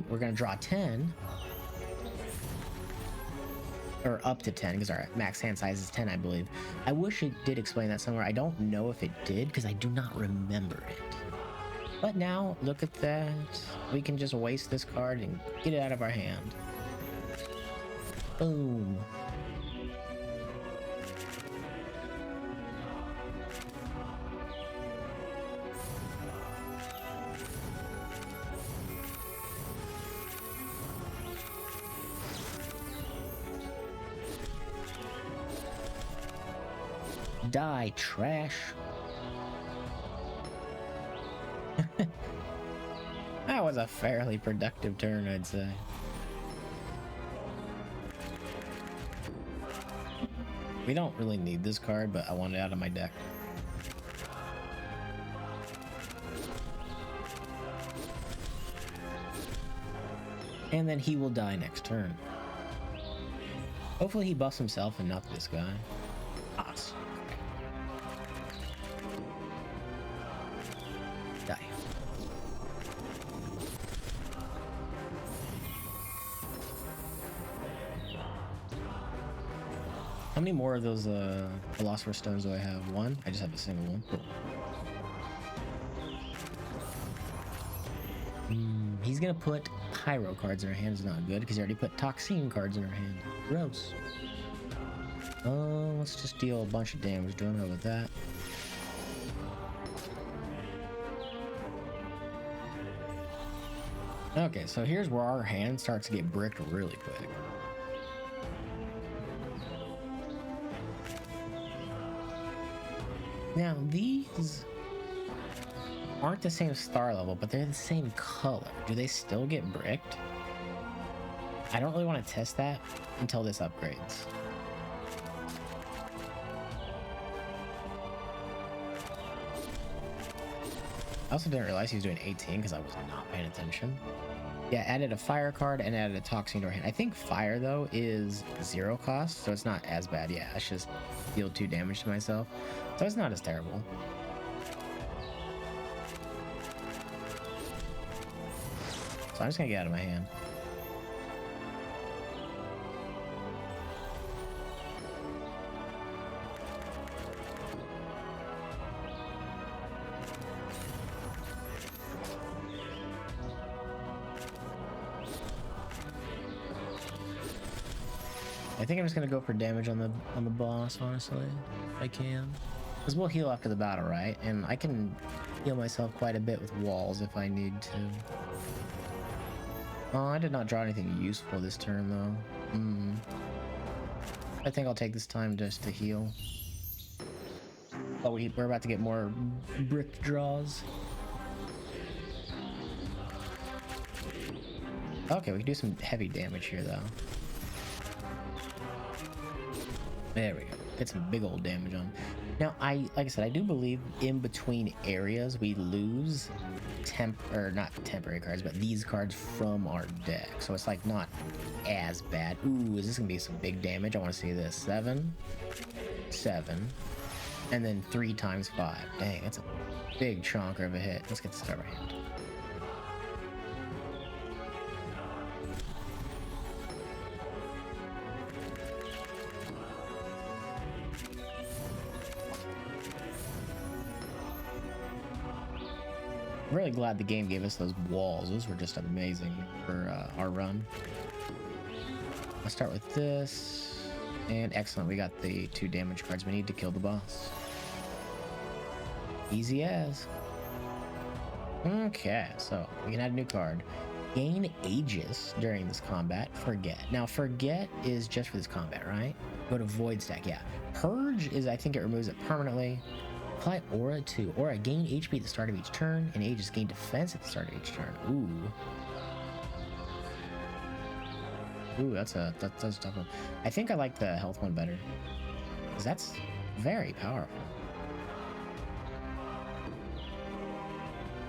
we're gonna draw 10. Or up to 10, because our max hand size is 10, I believe. I wish it did explain that somewhere. I don't know if it did, because I do not remember it. But now, look at that. We can just waste this card and get it out of our hand. Boom. Die, trash. That was a fairly productive turn, I'd say. We don't really need this card, but I want it out of my deck. And then he will die next turn. Hopefully he buffs himself and not this guy. Awesome. Die. How many more of those Philosopher's Stones do I have? 1? I just have a single one. Cool. He's gonna put Pyro cards in our hand. Is not good because he already put Toxine cards in our hand. Gross. Let's just deal a bunch of damage. Don't know with that. Okay, so here's where our hand starts to get bricked really quick. Now, these aren't the same star level, but they're the same color. Do they still get bricked? I don't really want to test that until this upgrades. I also didn't realize he was doing 18 because I was not paying attention. Yeah, added a fire card and added a toxin to our hand. I think fire, though, is 0 cost, so it's not as bad. Yeah, I just deal 2 damage to myself. So it's not as terrible. So I'm just gonna get out of my hand. I think I'm just gonna go for damage on the boss, honestly, if I can. Because we'll heal after the battle, right? And I can heal myself quite a bit with walls if I need to. Oh, I did not draw anything useful this turn, though. I think I'll take this time just to heal. Oh, we're about to get more brick draws. Okay, we can do some heavy damage here, though. There we go. Get some big old damage on. Now, like I said, I do believe in between areas we lose not temporary cards, but these cards from our deck. So it's like not as bad. Ooh, is this gonna be some big damage? I want to see this. 7, 7, and then 3 times 5. Dang, that's a big chonker of a hit. Let's get this out of our hand. I'm really glad the game gave us those walls. Those were just amazing for our run. Let's start with this. And excellent, we got the 2 damage cards we need to kill the boss. Easy as. Okay, so we can add a new card. Gain Aegis during this combat. Forget. Now, Forget is just for this combat, right? Go to Void Stack, yeah. Purge is, I think it removes it permanently. Apply Aura to Aura. Gain HP at the start of each turn, and Aegis gain defense at the start of each turn. Ooh, that's a tough one. I think I like the health one better, because that's very powerful.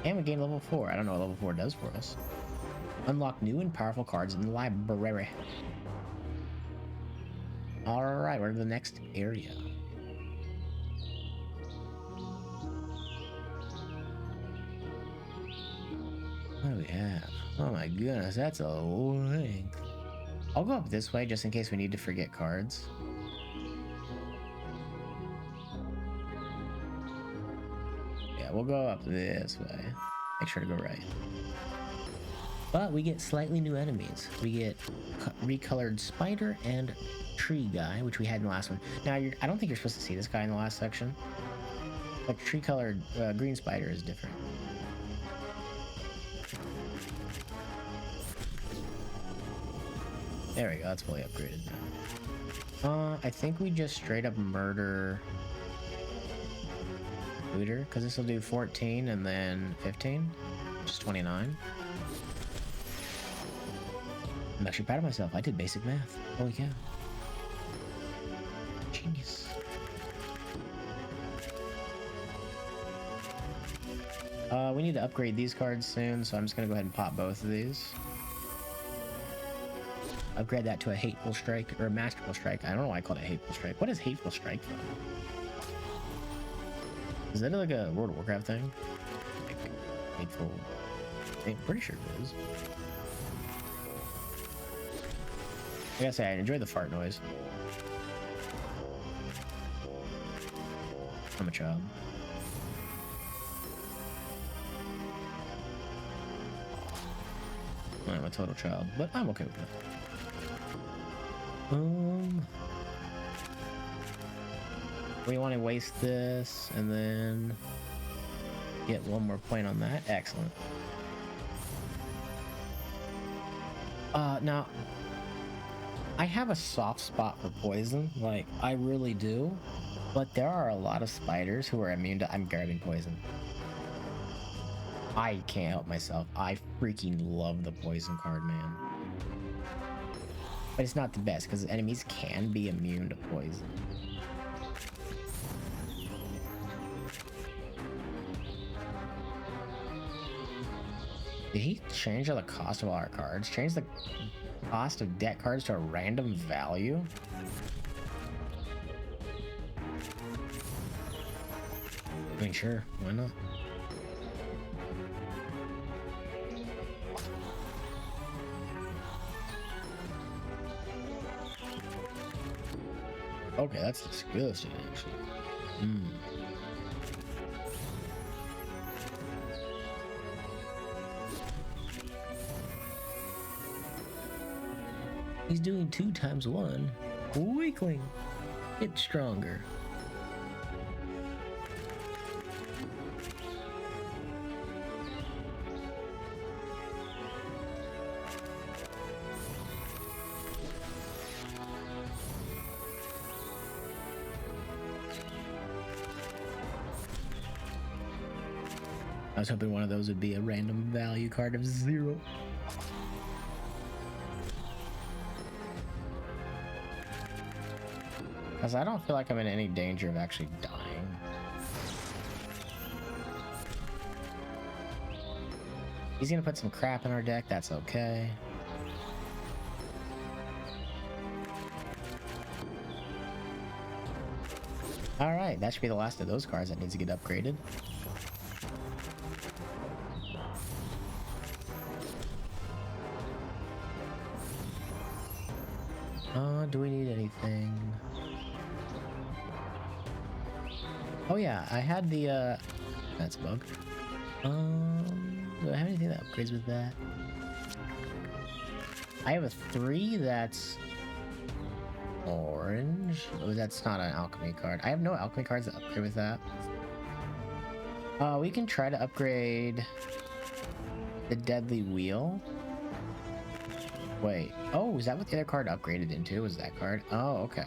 And we gain level 4. I don't know what level 4 does for us. Unlock new and powerful cards in the library. Alright, we're to the next area. What do we have? Oh my goodness, that's a length. I'll go up this way just in case we need to forget cards. Yeah, we'll go up this way. Make sure to go right. But we get slightly new enemies. We get recolored spider and tree guy, which we had in the last one. Now, I don't think you're supposed to see this guy in the last section. But tree colored green spider is different. There we go, that's fully upgraded now. I think we just straight up murder Looter, because this will do 14 and then 15, which is 29. I'm actually proud of myself. I did basic math. Holy cow. Genius. We need to upgrade these cards soon, so I'm just gonna go ahead and pop both of these. Upgrade that to a Hateful Strike, or a Masterful Strike. I don't know why I called it Hateful Strike. What is Hateful Strike from? Is that like a World of Warcraft thing? Like, Hateful... I'm pretty sure it is. I gotta say, I enjoy the fart noise. I'm a child. I'm a total child, but I'm okay with that. We want to waste this and then get one more point on that. Excellent. Now I have a soft spot for poison, like I really do, but there are a lot of spiders who are immune to unguarded poison. I can't help myself. I freaking love the poison card, man. But it's not the best because enemies can be immune to poison. Did he change all the cost of all our cards? Change the cost of deck cards to a random value? I mean, sure, why not? Okay, that's disgusting, actually. He's doing 2 times 1. Weakling. Get stronger. I was hoping one of those would be a random value card of 0. Because I don't feel like I'm in any danger of actually dying. He's gonna put some crap in our deck, that's okay. Alright, that should be the last of those cards that needs to get upgraded. Do we need anything? Oh yeah, I had the that's a bug. upgrades with that. I have a 3 that's orange. Oh, that's not an alchemy card. I have no alchemy cards that upgrade with that. We can try to upgrade the deadly wheel. Wait. Oh, is that what the other card upgraded into? Was that card? Oh, okay.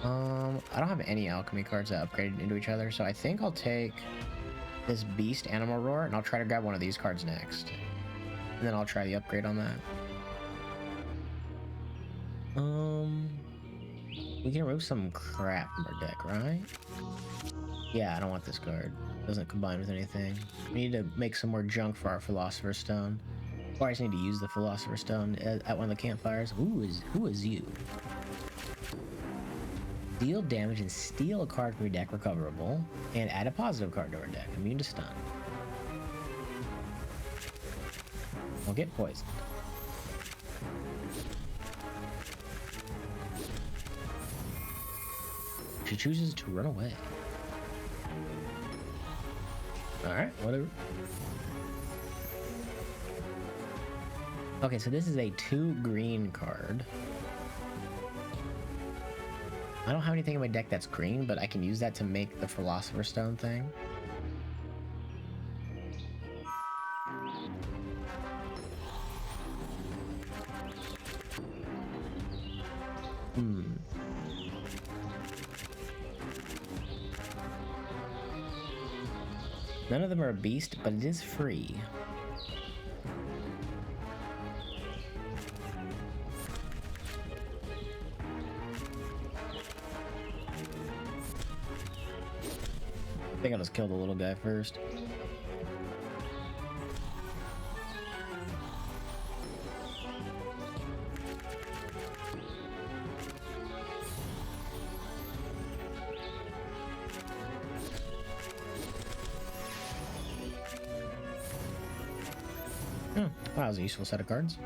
I don't have any alchemy cards that upgraded into each other, so I think I'll take this beast animal roar and I'll try to grab one of these cards next. And then I'll try the upgrade on that. We can remove some crap from our deck, right? Yeah, I don't want this card. It doesn't combine with anything. We need to make some more junk for our Philosopher's Stone. Or I just need to use the Philosopher's Stone at one of the campfires. Who is you? Deal damage and steal a card from your deck recoverable. And add a positive card to our deck. Immune to stun. We'll get poisoned. She chooses to run away. Alright, whatever. Okay, so this is a 2 green card. I don't have anything in my deck that's green, but I can use that to make the Philosopher's Stone thing. None of them are a beast, but it is free. I think I'll just kill the little guy first. Wow, that was a useful set of cards.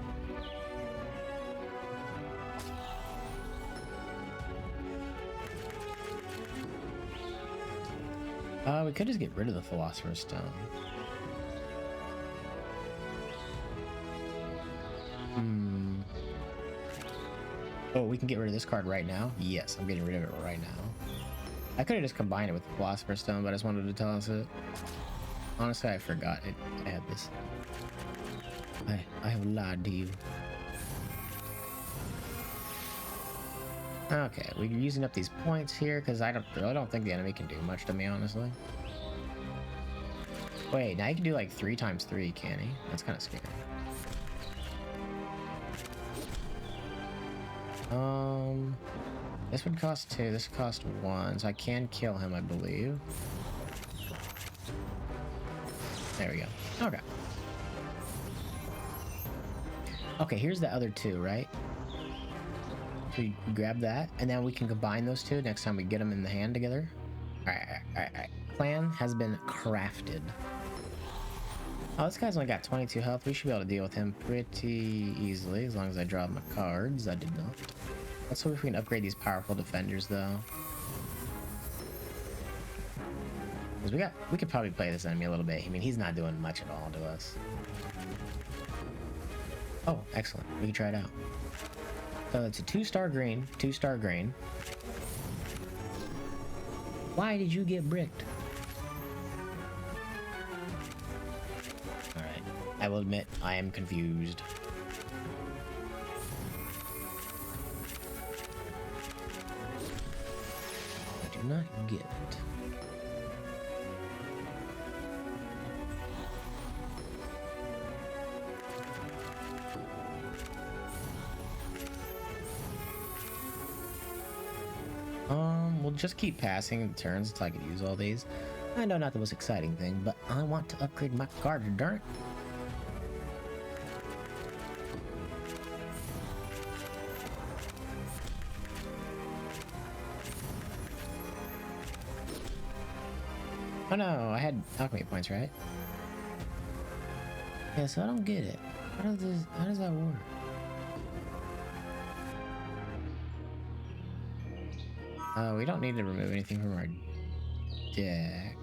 We could just get rid of the Philosopher's Stone. Oh, we can get rid of this card right now? Yes, I'm getting rid of it right now. I could have just combined it with the Philosopher's Stone, but I just wanted to tell us it. Honestly, I forgot I had this. I have lied to you. Okay, we're using up these points here because I don't think the enemy can do much to me, honestly. Wait, now you can do like 3 times 3, can he? That's kind of scary. This would cost 2, this would cost 1, so I can kill him, I believe. There we go. Okay. Okay, here's the other 2, right? So we grab that, and then we can combine those 2 next time we get them in the hand together. Alright. Plan has been crafted. Oh, this guy's only got 22 health. We should be able to deal with him pretty easily, as long as I draw my cards. I did not. Let's see if we can upgrade these powerful defenders, though. Because we could probably play this enemy a little bit. I mean, he's not doing much at all to us. Oh, excellent. We can try it out. So it's a 2-star green, 2-star green. Why did you get bricked? Alright. I will admit, I am confused. I do not get it. We'll just keep passing the turns until I can use all these. I know not the most exciting thing, but I want to upgrade my card, darn it. Oh no, I had alchemy points, right? Yeah, so I don't get it. How does that work? We don't need to remove anything from our deck.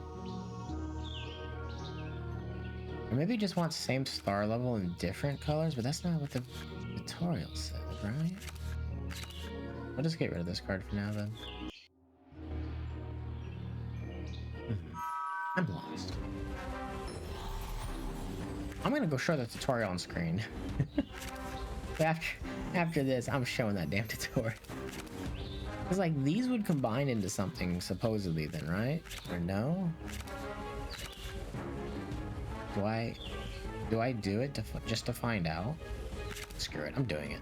Or maybe you just want same star level in different colors, but that's not what the tutorial said, right? I'll just get rid of this card for now then. I'm lost. I'm gonna go show the tutorial on screen. after this, I'm showing that damn tutorial. It's like these would combine into something supposedly then, right? Or no? Do I do it just to find out? Screw it, I'm doing it.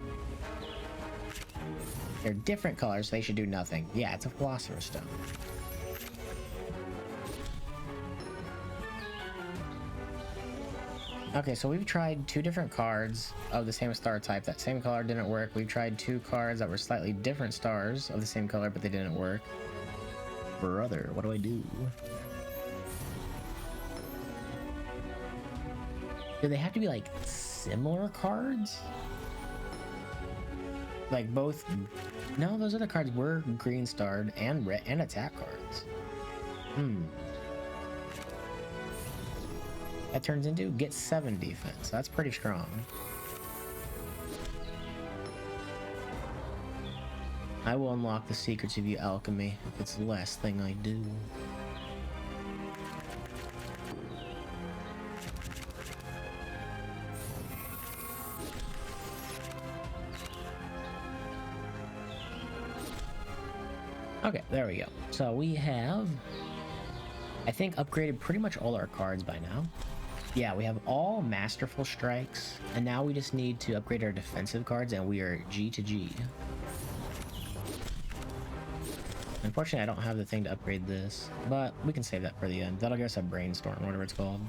They're different colors, so they should do nothing. Yeah, it's a Philosopher's Stone. Okay, so we've tried 2 different cards of the same star type. That same color didn't work. We've tried 2 cards that were slightly different stars of the same color, but they didn't work. Brother, what do I do? Do they have to be like similar cards? Like both? No, those other cards were green starred and red and attack cards. That turns into get 7 defense. That's pretty strong. I will unlock the secrets of your alchemy if it's the last thing I do. Okay, there we go. So we have, I think, upgraded pretty much all our cards by now. Yeah, we have all masterful strikes, and now we just need to upgrade our defensive cards, and we are G to G. Unfortunately, I don't have the thing to upgrade this, but we can save that for the end. That'll give us a brainstorm, whatever it's called.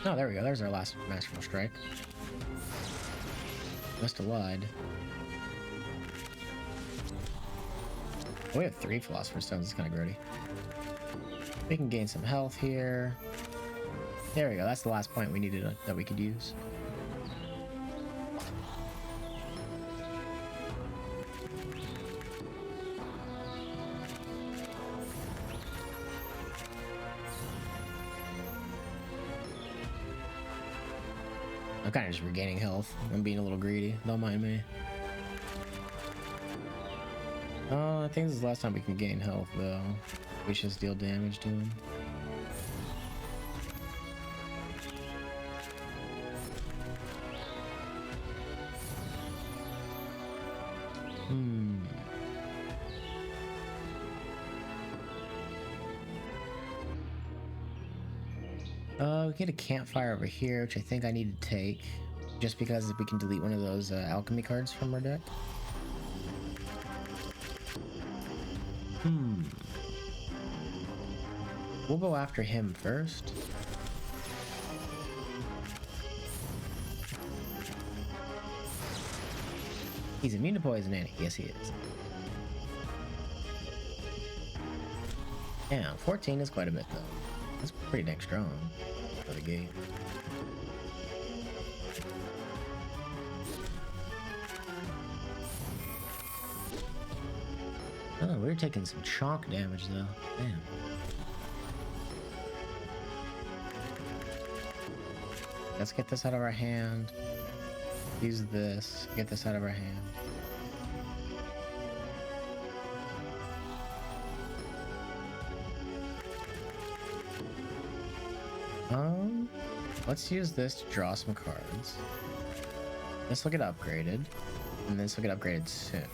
Oh, there we go. There's our last masterful strike. Must have lied. Oh, we have 3 Philosopher's Stones. It's kind of grody. We can gain some health here. There we go. That's the last point we needed that we could use. I'm kind of just regaining health. I'm being a little greedy. Don't mind me. I think this is the last time we can gain health, though. We should deal damage to him. We get a campfire over here, which I think I need to take, just because we can delete one of those alchemy cards from our deck. We'll go after him first. He's immune to poison, ain't he? Yes, he is. Yeah, 14 is quite a bit, though. That's pretty dang strong for the gate. Oh, we're taking some chalk damage, though. Damn. Let's get this out of our hand. Use this. Get this out of our hand. Let's use this to draw some cards. This will get upgraded, and this will get upgraded soon.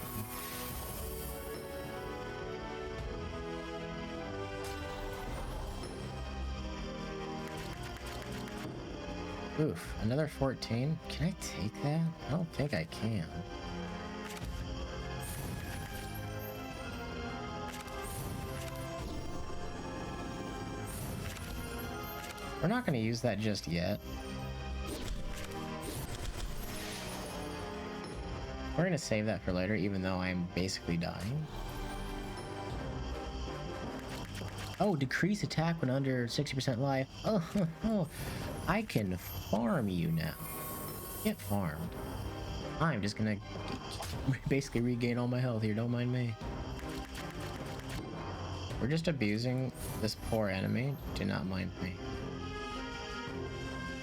Oof, another 14? Can I take that? I don't think I can. We're not going to use that just yet. We're going to save that for later, even though I'm basically dying. Oh, decrease attack when under 60% life. Oh, I can farm you now. Get farmed. I'm just gonna basically regain all my health here, don't mind me. We're just abusing this poor enemy, do not mind me.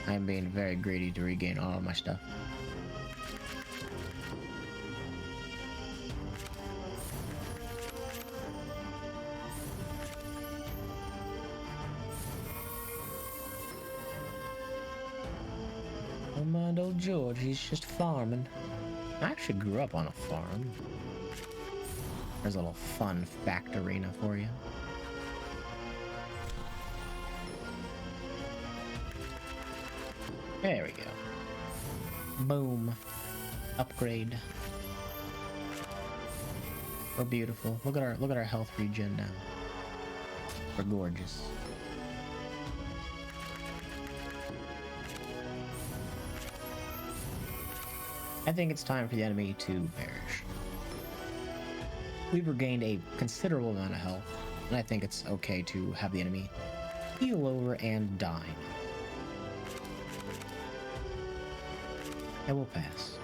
I'm being very greedy to regain all of my stuff. Don't mind old George, he's just farming. I actually grew up on a farm. There's a little fun fact arena for you. There we go. Boom. Upgrade. We're beautiful. Look at our health regen now. We're gorgeous. I think it's time for the enemy to perish. We've regained a considerable amount of health, and I think it's okay to have the enemy heal over and die. It will pass.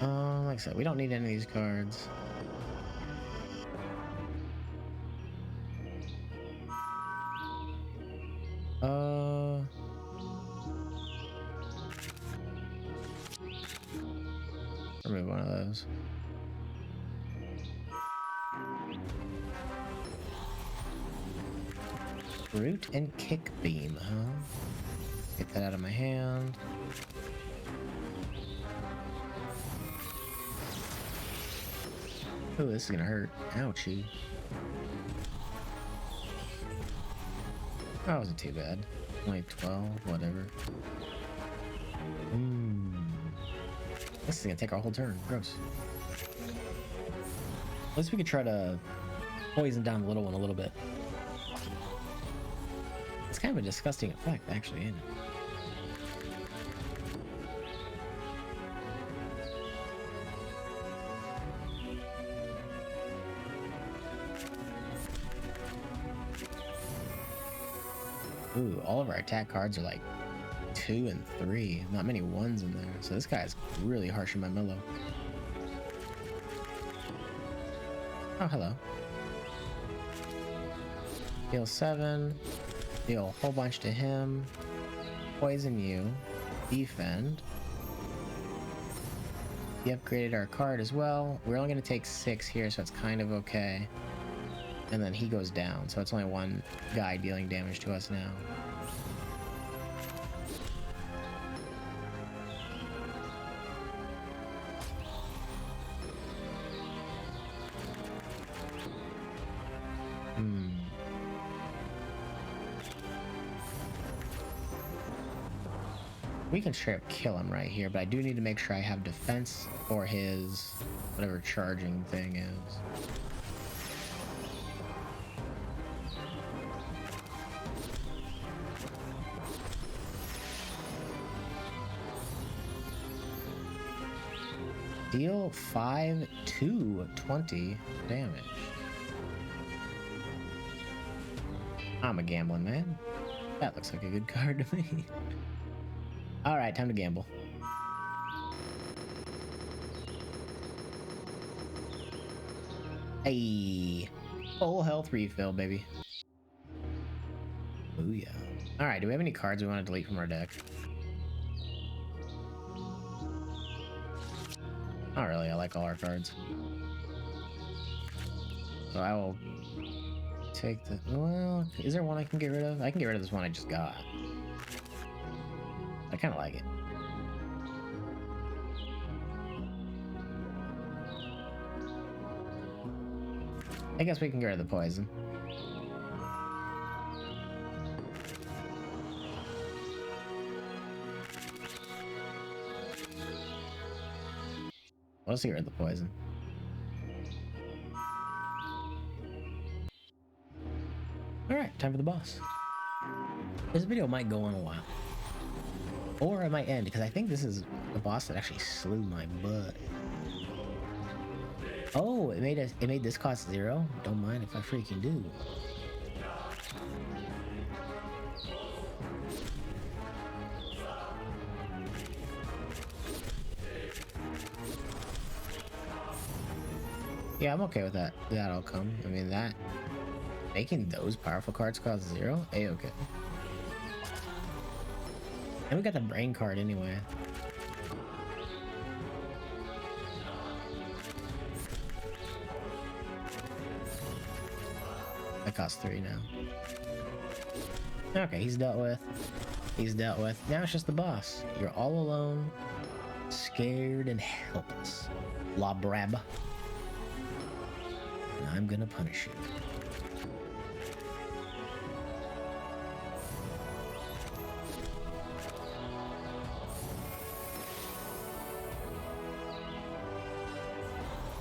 Like I said, we don't need any of these cards. Remove one of those. Root and kick beam, huh? Get that out of my hand. Oh, this is gonna hurt. Ouchie. That wasn't too bad. Only 12, whatever. This is gonna take our whole turn. Gross. At least we could try to poison down the little one a little bit. It's kind of a disgusting effect, actually, isn't it? Ooh, all of our attack cards are like 2 and 3. Not many ones in there. So this guy's really harsh in my mellow. Oh, hello. Deal 7. Deal a whole bunch to him. Poison you. Defend. He upgraded our card as well. We're only going to take 6 here, so it's kind of okay. And then he goes down, so it's only one guy dealing damage to us now. We can straight up kill him right here, but I do need to make sure I have defense for his whatever charging thing is. Deal 5 to 20 damage. I'm a gambling man. That looks like a good card to me. Alright, time to gamble. Hey, full health refill, baby. Booyah. Alright, do we have any cards we want to delete from our deck? Not really, I like all our cards. So I will take the... Well, is there one I can get rid of? I can get rid of this one I just got. I kind of like it. I guess we can get rid of the poison. Let's get rid of the poison. Alright, time for the boss. This video might go on a while. Or it might end, because I think this is the boss that actually slew my butt. Oh, it made this cost 0? Don't mind if I freaking do. Yeah, I'm okay with that. That outcome. I mean, that making those powerful cards cost 0. A-okay. And we got the brain card anyway. That costs 3 now. Okay, he's dealt with. He's dealt with. Now it's just the boss. You're all alone, scared and helpless. La Brab. And I'm gonna punish you.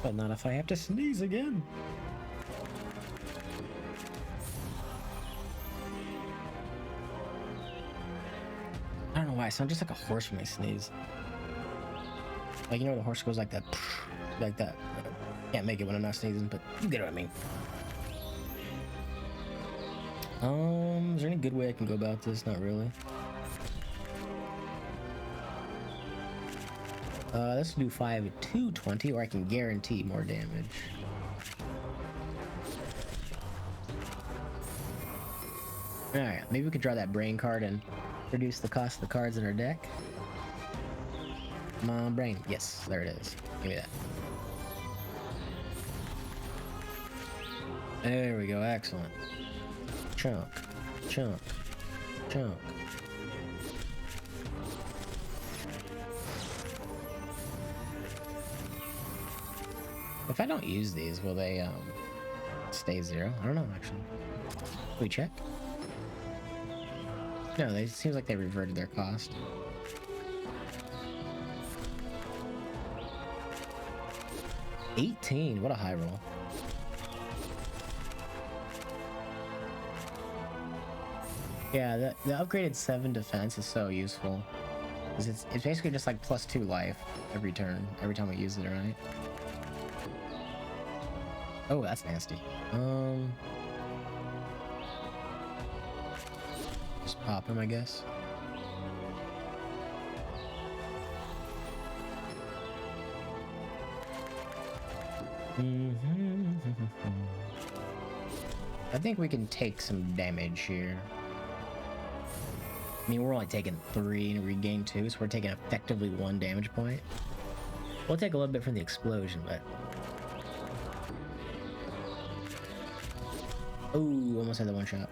But not if I have to sneeze again. I don't know why I sound just like a horse when I sneeze. Like, you know, the horse goes like that, like that. Can't make it when I'm not sneezing, but you get what I mean. Is there any good way I can go about this? Not really. Let's do 5 220, or I can guarantee more damage. Alright, maybe we could draw that brain card and reduce the cost of the cards in our deck. Come on, brain. Yes, there it is. Give me that. There we go, excellent. Chunk, chunk, chunk. If I don't use these, will they stay 0? I don't know, actually. Can we check? No, it seems like they reverted their cost. $18, what a high roll. Yeah, the upgraded 7 defense is so useful. It's basically just like +2 life every turn, every time we use it, right? Oh, that's nasty. Just pop him, I guess. I think we can take some damage here. I mean, we're only taking 3 and regain 2, so we're taking effectively 1 damage point. We'll take a little bit from the explosion, but... Ooh, almost had the one shot.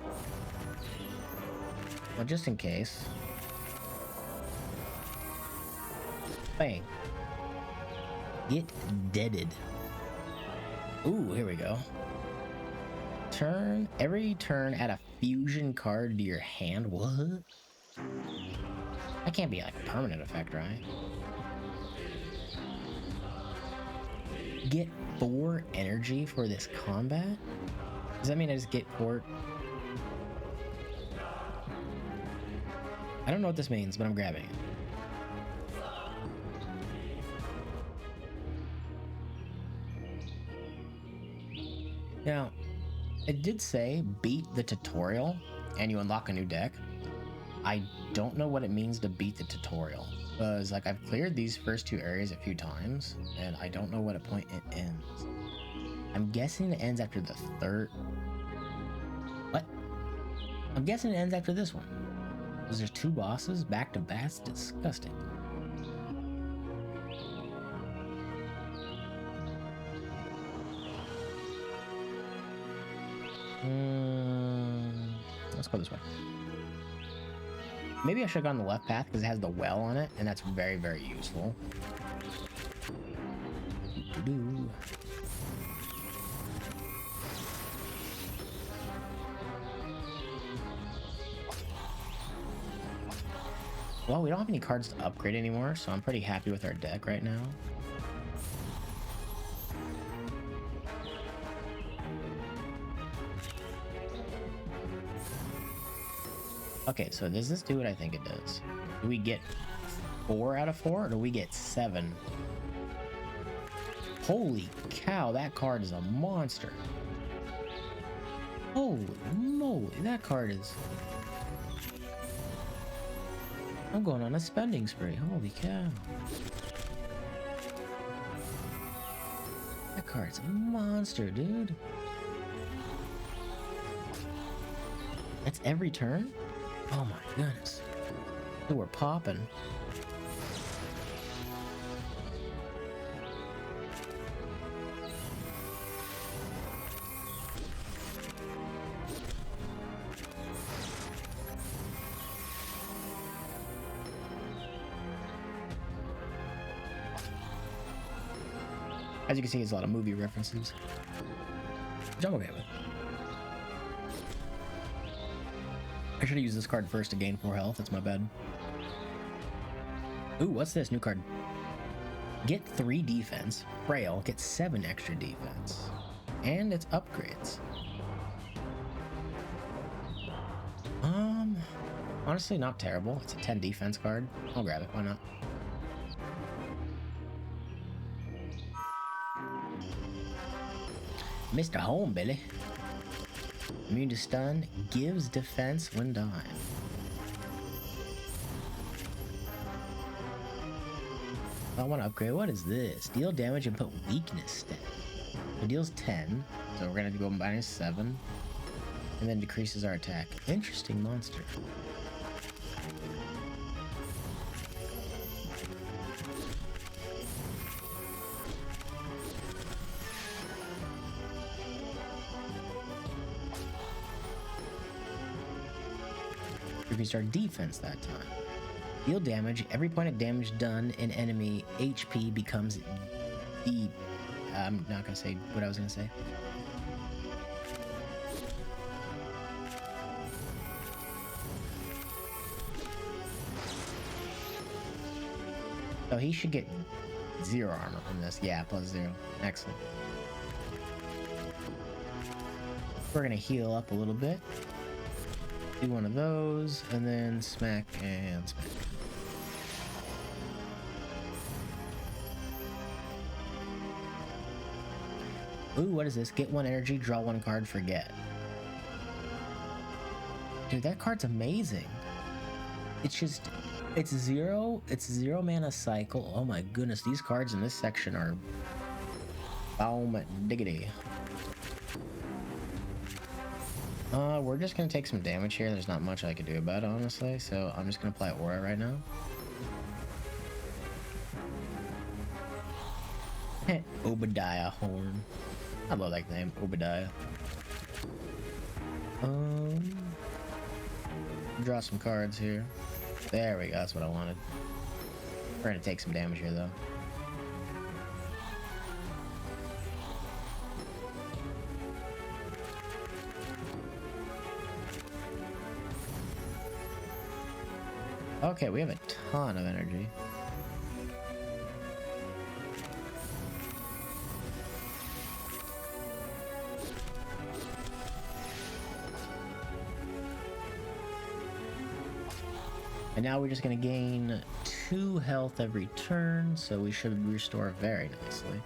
Well, just in case. Bang. Get deaded. Ooh, here we go. Every turn add a fusion card to your hand. What? That can't be like a permanent effect, right? Get 4 energy for this combat? Does that mean I just get 4? I don't know what this means, but I'm grabbing it. Now, it did say beat the tutorial and you unlock a new deck. I don't know what it means to beat the tutorial, because like I've cleared these first 2 areas a few times and I don't know what a point it ends. I'm guessing it ends after the 3rd. What? I'm guessing it ends after this one, because there's 2 bosses back to back. It's disgusting. Let's go this way. Maybe I should have gone the left path because it has the well on it, and that's very, very useful. Well, we don't have any cards to upgrade anymore, so I'm pretty happy with our deck right now. Okay, so does this do what I think it does? Do we get 4 out of 4, or do we get 7? Holy cow, that card is a monster. Holy moly, that card is... I'm going on a spending spree, holy cow. that card's a monster, dude. That's every turn? Oh my goodness. Dude, we're popping. As you can see, there's a lot of movie references, which I'm okay with. I should have used this card first to gain 4 health. That's my bad. Ooh, what's this? New card. Get 3 defense. Frail. Get 7 extra defense. And it's upgrades. Honestly, not terrible. It's a 10 defense card. I'll grab it. Why not? Mr. Homebilly. Immune to stun, gives defense when dying. I want to upgrade. What is this? Deal damage and put weakness stat. It deals 10, so we're gonna go -7, and then decreases our attack. Interesting monster. Increase our defense that time. Deal damage. Every point of damage done in enemy HP becomes the... I'm not gonna say what I was gonna say. So he should get 0 armor from this. Yeah, +0. Excellent. We're gonna heal up a little bit. Do one of those, and then smack and smack. Ooh, what is this? Get 1 energy, draw 1 card, forget. Dude, that card's amazing. It's just, it's 0 mana cycle. Oh my goodness, these cards in this section are boom diggity. We're just gonna take some damage here. There's not much I can do about it, honestly, so I'm just gonna apply Aura right now. Obadiah Horn. I love that name, Obadiah. Draw some cards here. There we go, that's what I wanted. We're gonna take some damage here, though. Okay, we have a ton of energy. And now we're just gonna gain 2 health every turn, so we should restore very nicely.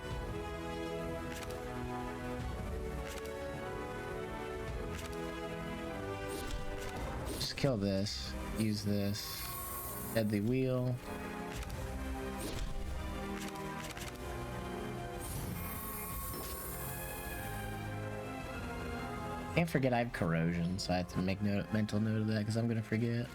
Just kill this, use this. Deadly Wheel. Can't forget I have corrosion, so I have to make mental note of that because I'm gonna forget.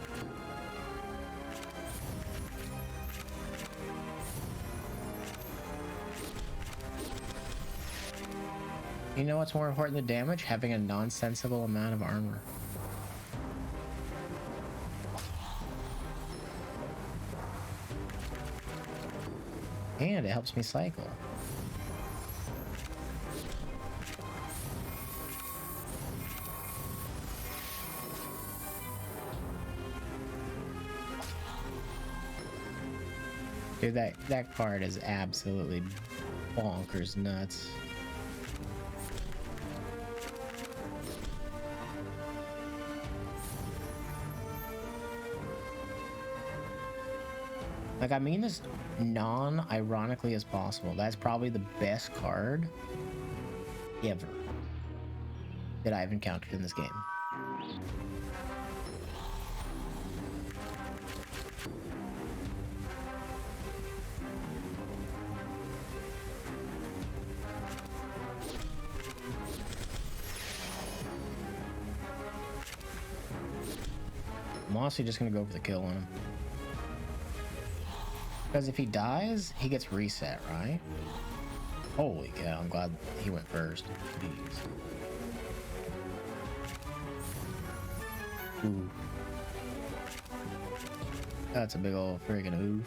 You know what's more important than damage? Having a nonsensical amount of armor. And it helps me cycle. Dude, that card is absolutely bonkers nuts. Like, I mean this non-ironically as possible. That's probably the best card ever that I've encountered in this game. I'm honestly just gonna go for the kill on him. Because if he dies, he gets reset, right? Holy cow, I'm glad he went first. Jeez. Ooh. That's a big old friggin' oof.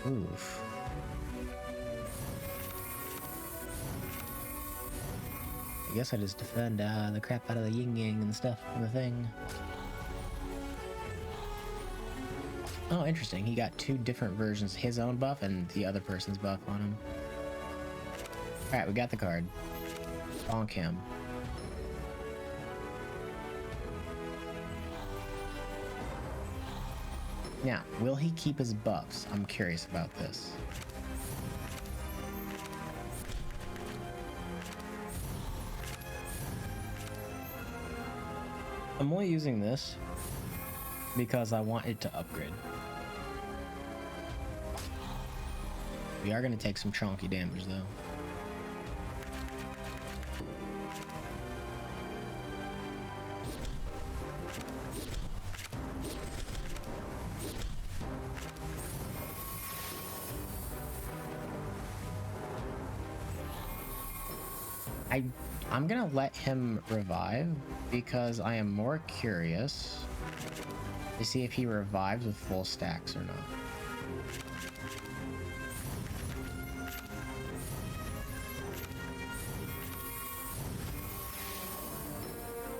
Oof. I guess I just defend the crap out of the yin yang and stuff from the thing. Oh, interesting. He got two different versions, his own buff and the other person's buff on him. Alright, we got the card. Bonk him. Now, will he keep his buffs? I'm curious about this. I'm only using this because I want it to upgrade. We are going to take some chonky damage though. I'm gonna let him revive because I am more curious to see if he revives with full stacks or not.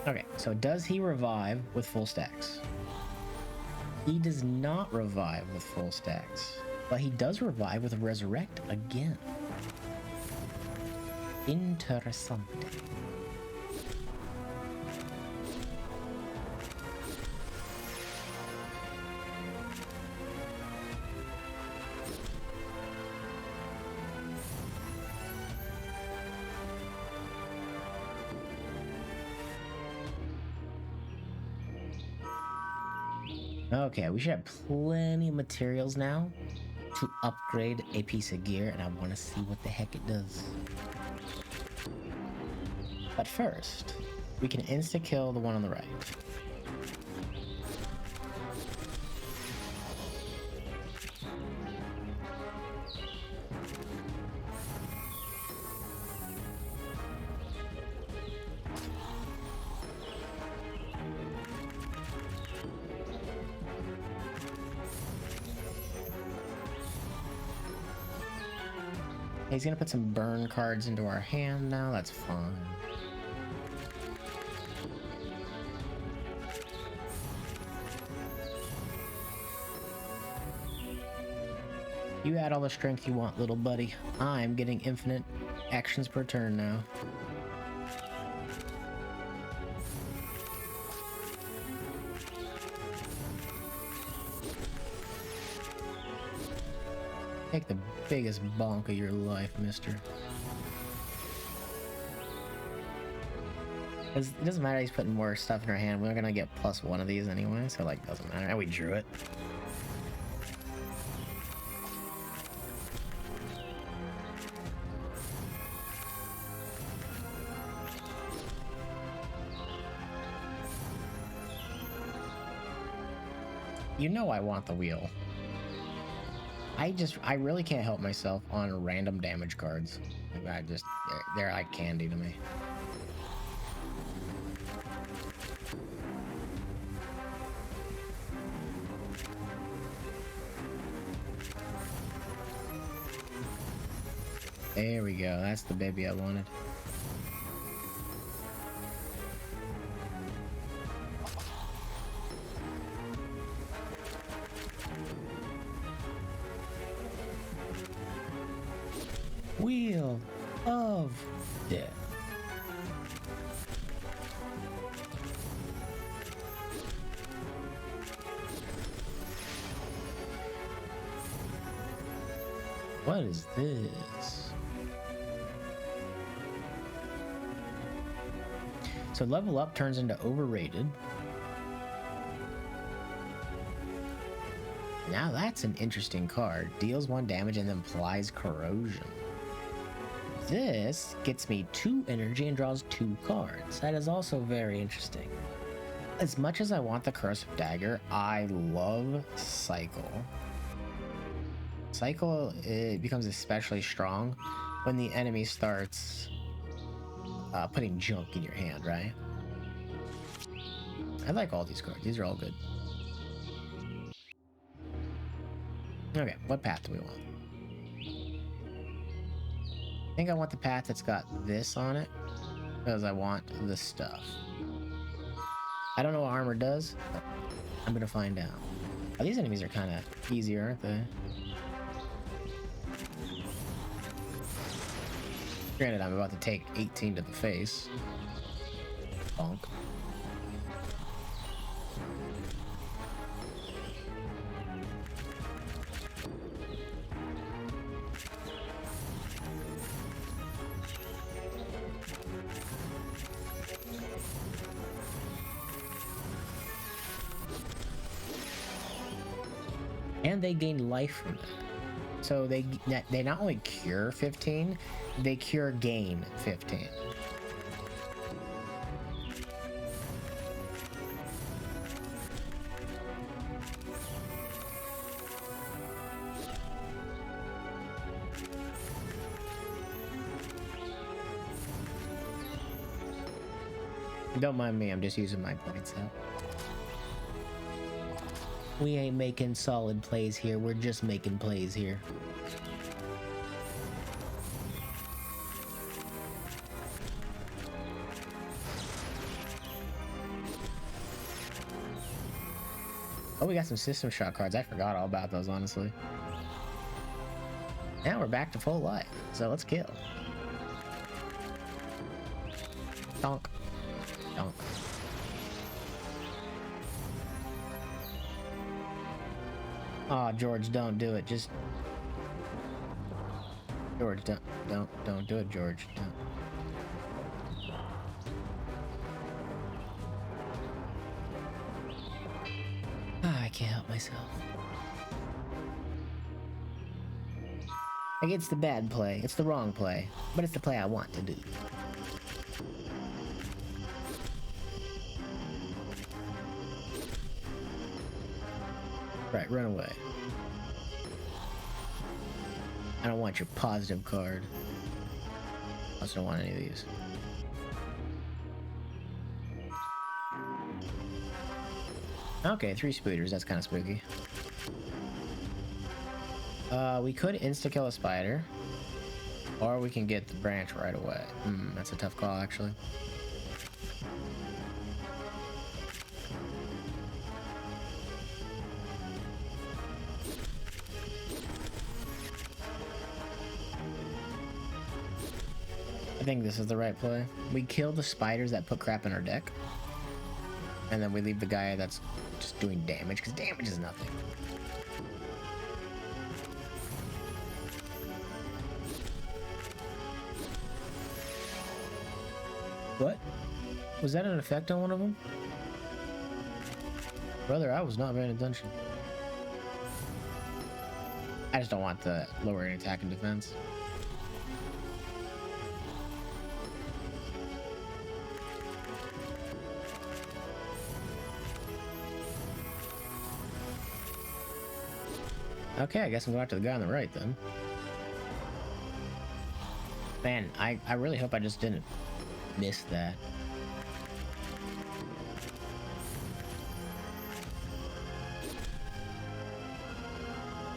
Okay, so does he revive with full stacks? He does not revive with full stacks, but he does revive with resurrect again. Interessante. Okay, we should have plenty of materials now to upgrade a piece of gear, and I want to see what the heck it does. But first, we can insta-kill the one on the right. He's gonna put some burn cards into our hand now, that's fine. You add all the strength you want, little buddy. I'm getting infinite actions per turn now. Take the biggest bonk of your life, mister. It doesn't matter, he's putting more stuff in our hand. We're gonna get +1 of these anyway, so like, doesn't matter. And we drew it. You know I want the wheel. I really can't help myself on random damage cards. They're like candy to me. There we go, that's the baby I wanted. Wheel of Death. What is this? So level up turns into overrated. Now that's an interesting card. Deals 1 damage and then applies corrosion. this gets me 2 energy and draws 2 cards. That is also very interesting. As much as I want the Corrosive Dagger, I love Cycle. Cycle, it becomes especially strong when the enemy starts putting junk in your hand, right? I like all these cards. These are all good. Okay, what path do we want? I think I want the path that's got this on it, because I want the stuff. I don't know what armor does, but I'm gonna find out. Oh, these enemies are kind of easier, aren't they? Granted, I'm about to take 18 to the face. Bonk. And they gain life from that. So they not only cure 15, they cure gain 15. Don't mind me, I'm just using my points out. We ain't making solid plays here, we're just making plays here. Oh, we got some system shot cards. I forgot all about those, honestly. Now we're back to full life, so let's kill. Donk. Donk. Aw, oh, George, don't do it. Just... George, don't do it, George. Don't. Ah, I can't help myself. Like, it's the bad play. It's the wrong play. But it's the play I want to do. Right, run away. I don't want your positive card. I also don't want any of these. Okay, 3 speeders, that's kind of spooky. We could insta-kill a spider. Or we can get the branch right away. That's a tough call, actually. I think this is the right play. We kill the spiders that put crap in our deck. And then we leave the guy that's just doing damage, because damage is nothing. What? Was that an effect on one of them? Brother, I was not paying attention. I just don't want the lowering attack and defense. Okay, I guess I'm going after the guy on the right then. Man, I really hope I just didn't miss that.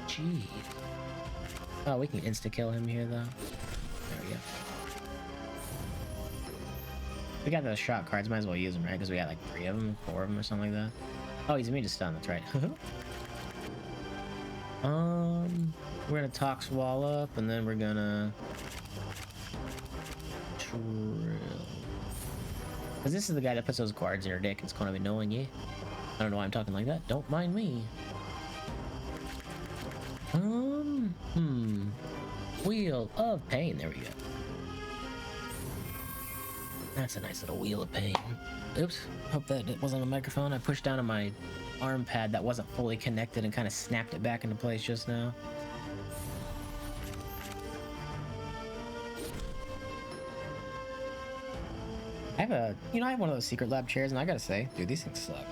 Jeez. Oh, we can insta-kill him here, though. There we go. We got those shot cards, might as well use them, right? Because we got like 3 of them, 4 of them, or something like that. Oh, he's immune to stun, that's right. We're gonna Tox Wall up, and then we're gonna... Because this is the guy that puts those cards in your deck. It's kind of annoying, yeah? I don't know why I'm talking like that. Don't mind me. Wheel of Pain. There we go. That's a nice little Wheel of Pain. Oops. Hope that it wasn't a microphone. I pushed down on my arm pad that wasn't fully connected and kind of snapped it back into place just now. have a, I have one of those secret lab chairs, and I gotta say, dude, these things suck.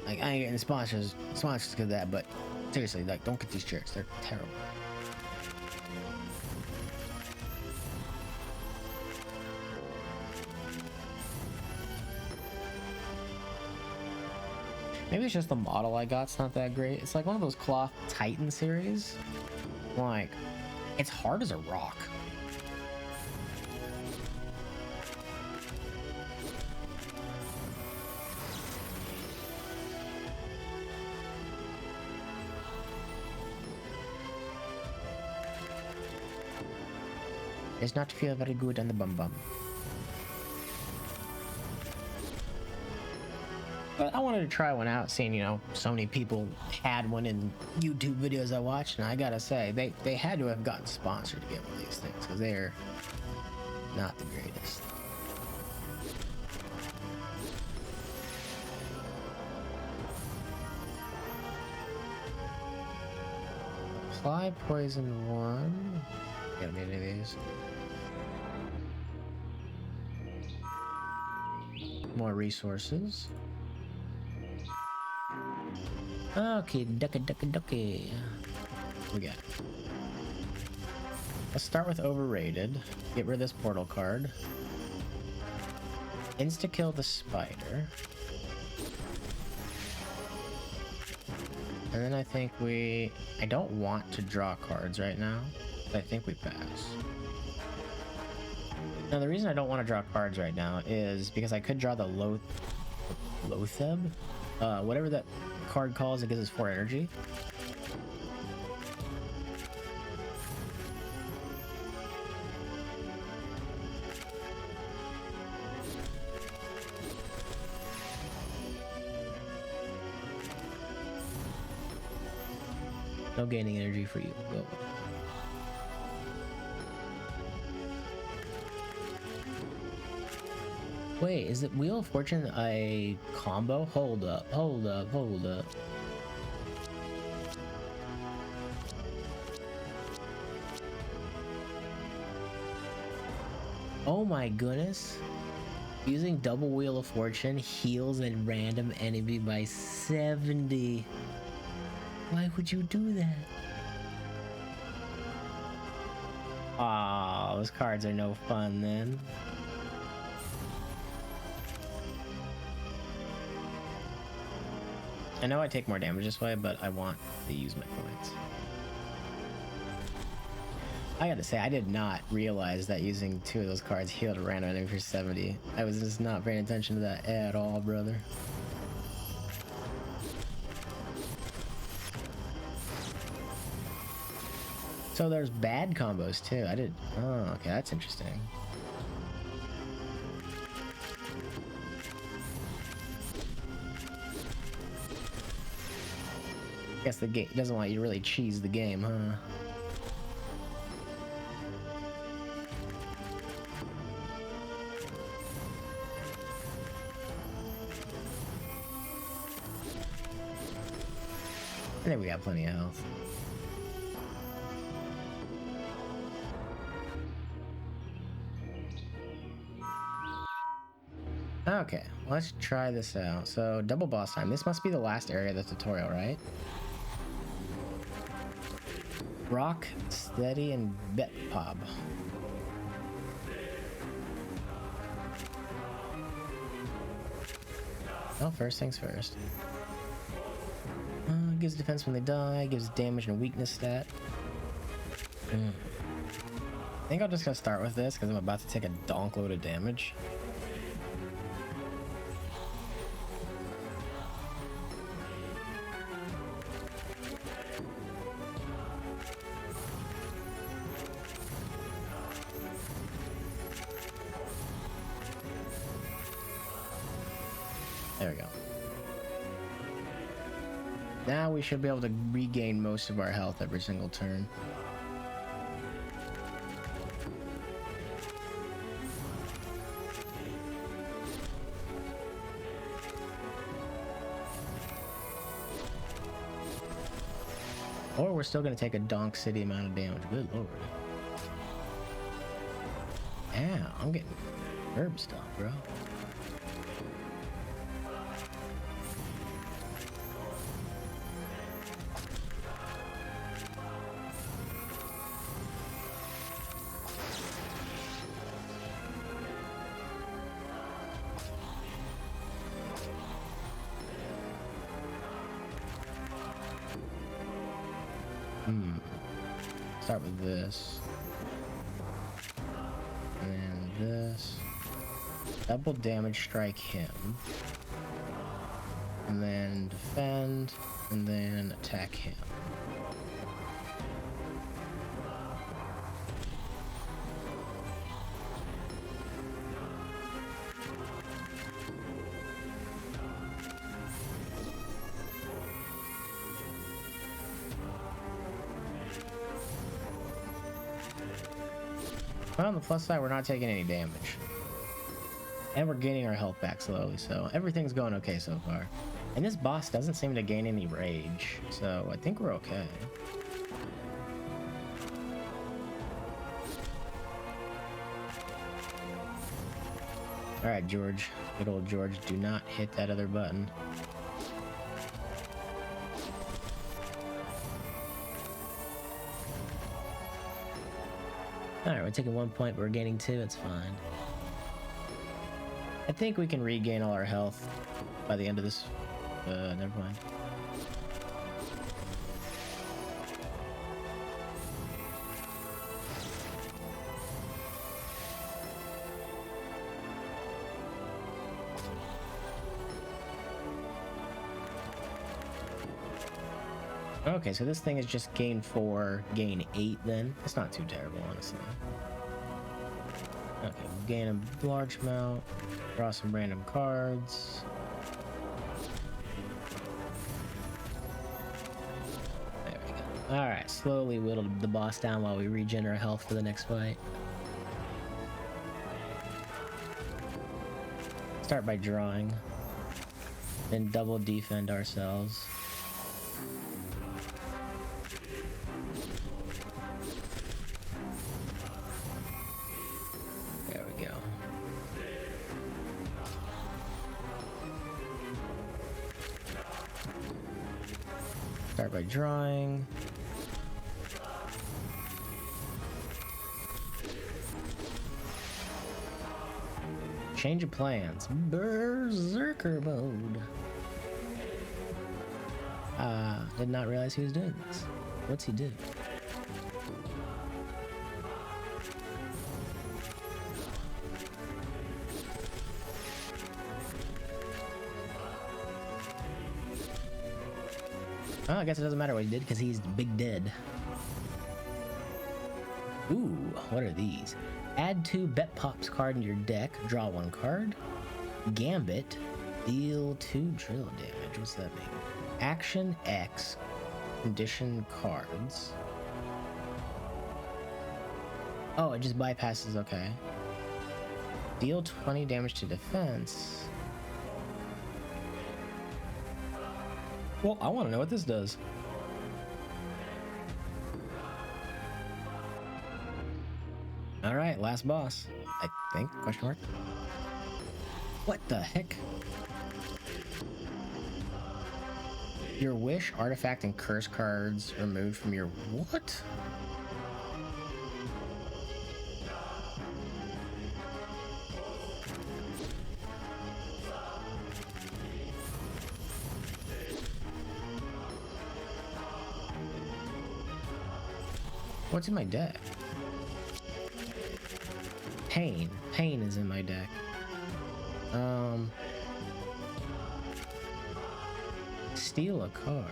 Like, I ain't getting sponsors because of that, but seriously, like, don't get these chairs. They're terrible. Maybe it's just the model I got's not that great. It's like one of those cloth Titan series. Like, it's hard as a rock. It's not feel very good on the bum bum. But I wanted to try one out, seeing, so many people had one in YouTube videos I watched, and I gotta say, they had to have gotten sponsored to get one of these things, because they're not the greatest. Apply poison 1. I don't need any of these. More resources. Okay, ducky. We got. Let's start with overrated. Get rid of this portal card. Insta kill the spider. And then I think I don't want to draw cards right now. I think we pass. Now the reason I don't want to draw cards right now is because I could draw the Lotheb. Whatever that card calls, it gives us 4 energy. No gaining energy for you. Go. Wait, is it Wheel of Fortune a combo? Hold up. Oh my goodness. Using double Wheel of Fortune heals a random enemy by 70. Why would you do that? Aw, those cards are no fun then. I know I take more damage this way, but I want to use my points. I gotta say, I did not realize that using 2 of those cards healed a random enemy for 70. I was just not paying attention to that at all, brother. So there's bad combos too. Oh, okay, that's interesting. Guess the game doesn't want you to really cheese the game, huh? I think we got plenty of health. Okay, let's try this out. So, double boss time. This must be the last area of the tutorial, right? Rock, Steady, and Bet Pop. Well, first things first. Gives defense when they die, gives damage and weakness stat. I think I'm just gonna start with this because I'm about to take a donk load of damage. There we go. Now we should be able to regain most of our health every single turn. Or we're still going to take a donk city amount of damage. Good lord. Yeah, I'm getting Herb stuff, bro. Start with this. And this. Double damage strike him. And then defend. And then attack him. Well, on the plus side, we're not taking any damage. And we're gaining our health back slowly, so everything's going okay so far. And this boss doesn't seem to gain any rage, so I think we're okay. Alright, George. Good old George, do not hit that other button. Alright, we're taking 1 point, we're gaining 2, it's fine. I think we can regain all our health by the end of this. Never mind. Okay, so this thing is just gain 4, gain 8 then. It's not too terrible, honestly. Okay, we'll gain a large amount, draw some random cards. There we go. Alright, slowly whittle the boss down while we regen our health for the next fight. Start by drawing, then double defend ourselves. Start by drawing. Change of plans. Berserker mode. Did not realize he was doing this. What's he do? Oh, I guess it doesn't matter what he did because he's big dead. Ooh, what are these? Add 2 Bet Pops card in your deck, draw 1 card. Gambit, deal 2 drill damage. What's that mean? Action X, condition cards. Oh, it just bypasses, okay. Deal 20 damage to defense. Well, I want to know what this does. All right, last boss, I think, question mark. What the heck? Your wish, artifact, and curse cards removed from your what? What's in my deck? Pain. Pain is in my deck. Steal a card.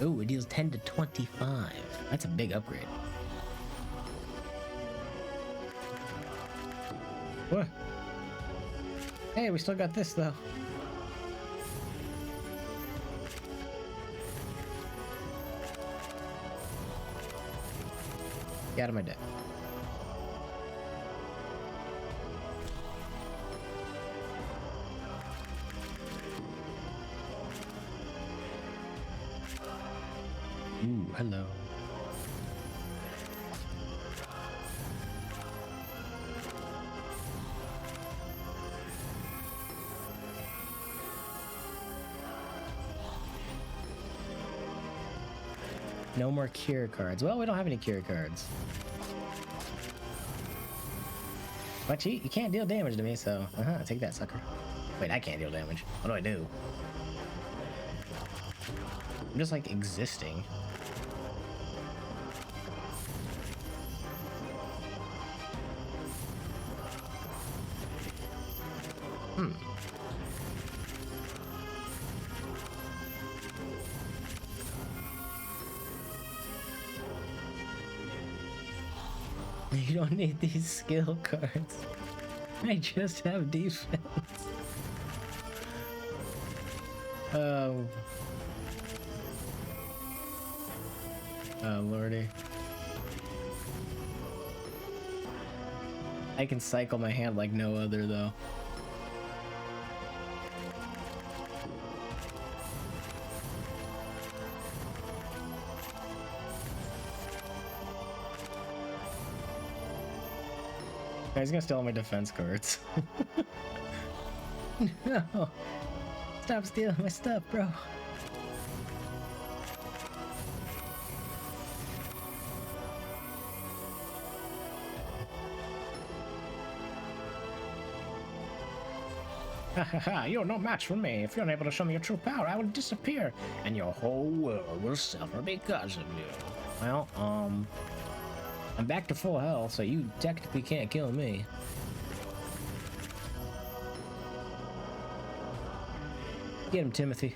Ooh, it deals 10 to 25. That's a big upgrade. What? Hey, we still got this though. Get out of my deck. Ooh, hello. No more cure cards. Well, we don't have any cure cards. But you can't deal damage to me, so take that, sucker. Wait, I can't deal damage. What do I do? I'm just like existing. You don't need these skill cards. I just have defense. Oh lordy. I can cycle my hand like no other though. He's gonna steal all my defense cards. No! Stop stealing my stuff, bro. Hahaha, you're no match for me. If you're unable to show me your true power, I will disappear, and your whole world will suffer because of you. Well, I'm back to full health, so you technically can't kill me. Get him, Timothy.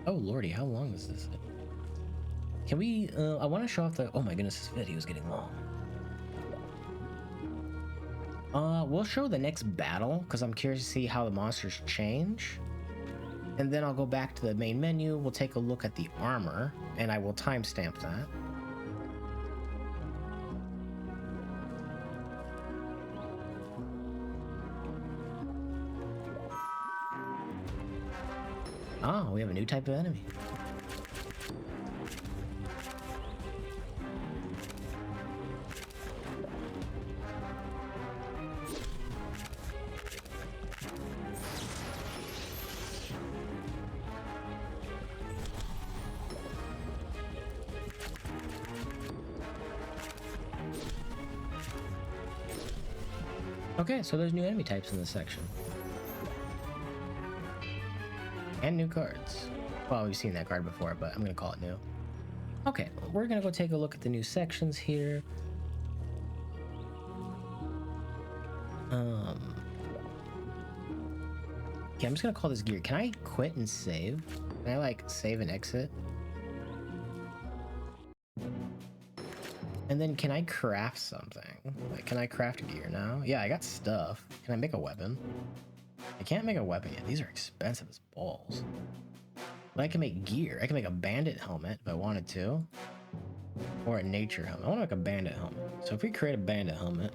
Oh lordy, how long is this? Can we, I want to show off the, oh my goodness, this video is getting long. We'll show the next battle, because I'm curious to see how the monsters change. And then I'll go back to the main menu, we'll take a look at the armor, and I will timestamp that. Oh, we have a new type of enemy. Okay, so there's new enemy types in this section. And new cards. Well, we've seen that card before, but I'm gonna call it new. Okay, we're gonna go take a look at the new sections here. Yeah, I'm just gonna call this gear. Can I quit and save? Can I like save and exit? And then can I craft something? Like, can I craft gear now? Yeah, I got stuff. Can I make a weapon? I can't make a weapon yet. These are expensive as balls. But I can make gear. I can make a bandit helmet if I wanted to. Or a nature helmet. I want to make a bandit helmet. So if we create a bandit helmet.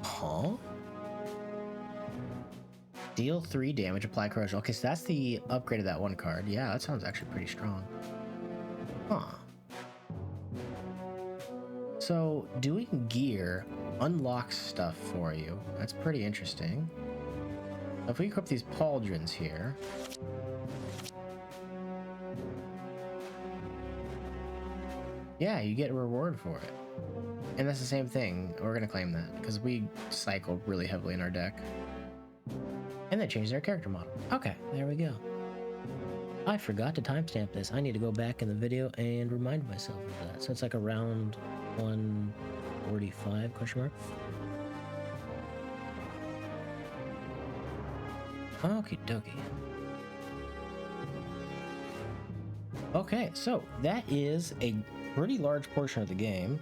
Huh? Deal 3 damage, apply corrosion. Okay, so that's the upgrade of that one card. Yeah, that sounds actually pretty strong. Huh. So, doing gear unlocks stuff for you. That's pretty interesting. If we equip these pauldrons here... Yeah, you get a reward for it. And that's the same thing. We're going to claim that, because we cycle really heavily in our deck. And they changed their character model. Okay, there we go. I forgot to timestamp this. I need to go back in the video and remind myself of that. So it's like around 1:45, question mark. Okie dokie. Okay, so that is a pretty large portion of the game.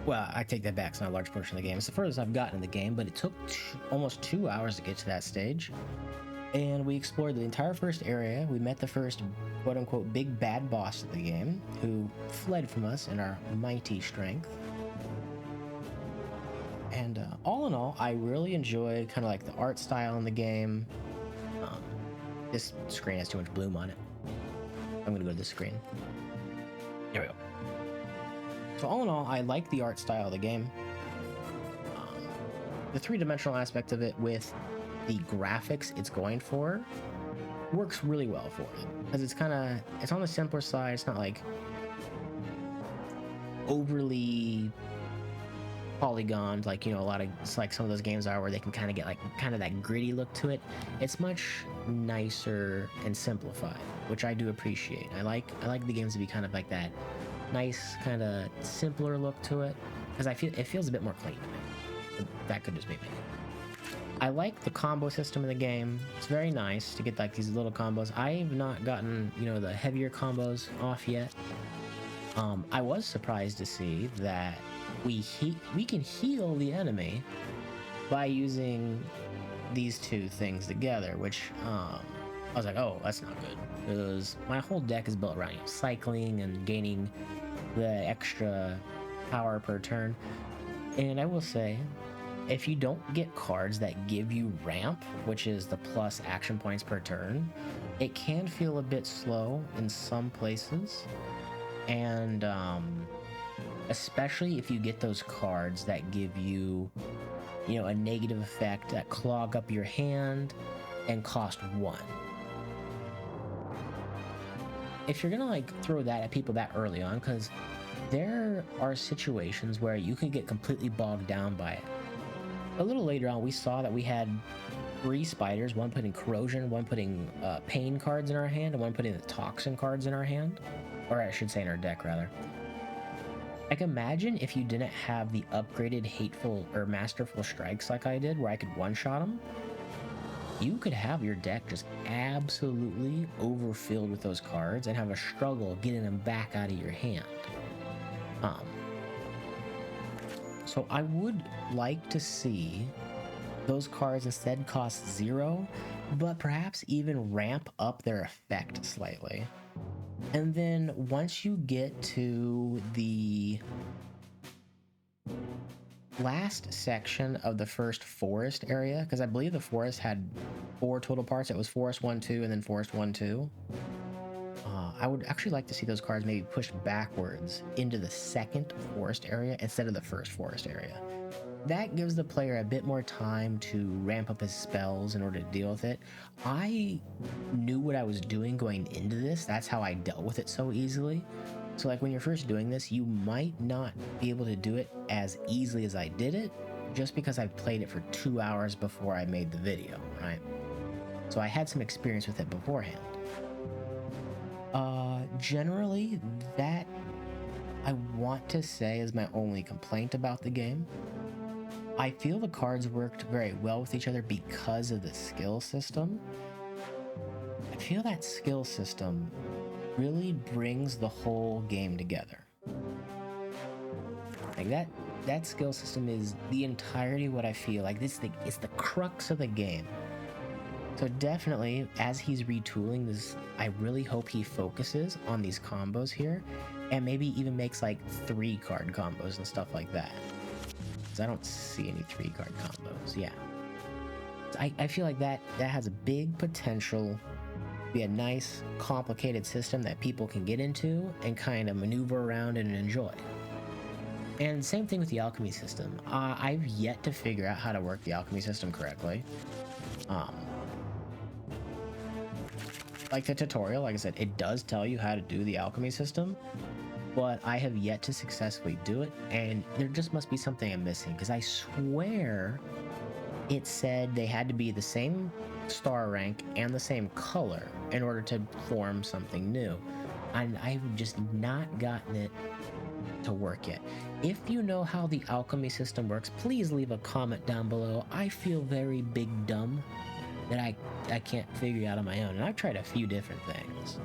Well, I take that back, it's not a large portion of the game. It's the furthest I've gotten in the game, but it took almost 2 hours to get to that stage. And we explored the entire first area. We met the first quote-unquote big bad boss of the game, who fled from us in our mighty strength. And all in all, I really enjoyed kind of like the art style in the game. This screen has too much bloom on it. I'm gonna go to this screen. There we go. So all in all, I like the art style of the game. The three-dimensional aspect of it with the graphics it's going for works really well for it, because it's on the simpler side. It's not like overly polygoned like, you know, it's like some of those games are, where they can kind of get like that gritty look to it. It's much nicer and simplified, which I do appreciate. I like the games to be kind of like that nice kind of simpler look to it, because it feels a bit more clean to me. That could just be me. I like the combo system in the game. It's very nice to get like these little combos. I've not gotten, you know, the heavier combos off yet. I was surprised to see that we can heal the enemy by using these two things together, which I was like, oh, that's not good, because my whole deck is built around, you know, cycling and gaining the extra power per turn. And I will say, if you don't get cards that give you ramp, which is the plus action points per turn, it can feel a bit slow in some places. And especially if you get those cards that give you, you know, a negative effect that clog up your hand and cost 1. If you're gonna like throw that at people that early on, because there are situations where you can get completely bogged down by it. A little later on, we saw that we had 3 spiders, one putting corrosion, one putting pain cards in our hand, and one putting the toxin cards in our hand, or I should say in our deck rather. Like, imagine if you didn't have the upgraded hateful or masterful strikes like I did, where I could one-shot them. You could have your deck just absolutely overfilled with those cards and have a struggle getting them back out of your hand. So I would like to see those cards instead cost 0, but perhaps even ramp up their effect slightly. And then once you get to the last section of the first forest area, because I believe the forest had 4 total parts. It was Forest 1, 2, and then Forest 1, 2. I would actually like to see those cards maybe pushed backwards into the second forest area instead of the first forest area. That gives the player a bit more time to ramp up his spells in order to deal with it. I knew what I was doing going into this. That's how I dealt with it so easily. So like when you're first doing this, you might not be able to do it as easily as I did it, just because I've played it for 2 hours before I made the video, right? So I had some experience with it beforehand. Generally, that I want to say is my only complaint about the game. I feel the cards worked very well with each other because of the skill system. I feel that skill system really brings the whole game together. Like that skill system is the entirety of what I feel like. It's the crux of the game. So definitely, as he's retooling this, I really hope he focuses on these combos here, and maybe even makes like 3 card combos and stuff like that. Because I don't see any 3 card combos. Yeah, I feel like that has a big potential to be a nice, complicated system that people can get into and kind of maneuver around and enjoy. And same thing with the alchemy system. I've yet to figure out how to work the alchemy system correctly. Like the tutorial, like I said, it does tell you how to do the alchemy system, but I have yet to successfully do it, and there just must be something I'm missing, because I swear it said they had to be the same star rank and the same color in order to form something new, and I've just not gotten it to work yet. If you know how the alchemy system works, please leave a comment down below. I feel very big dumb that I can't figure out on my own, and I've tried a few different things.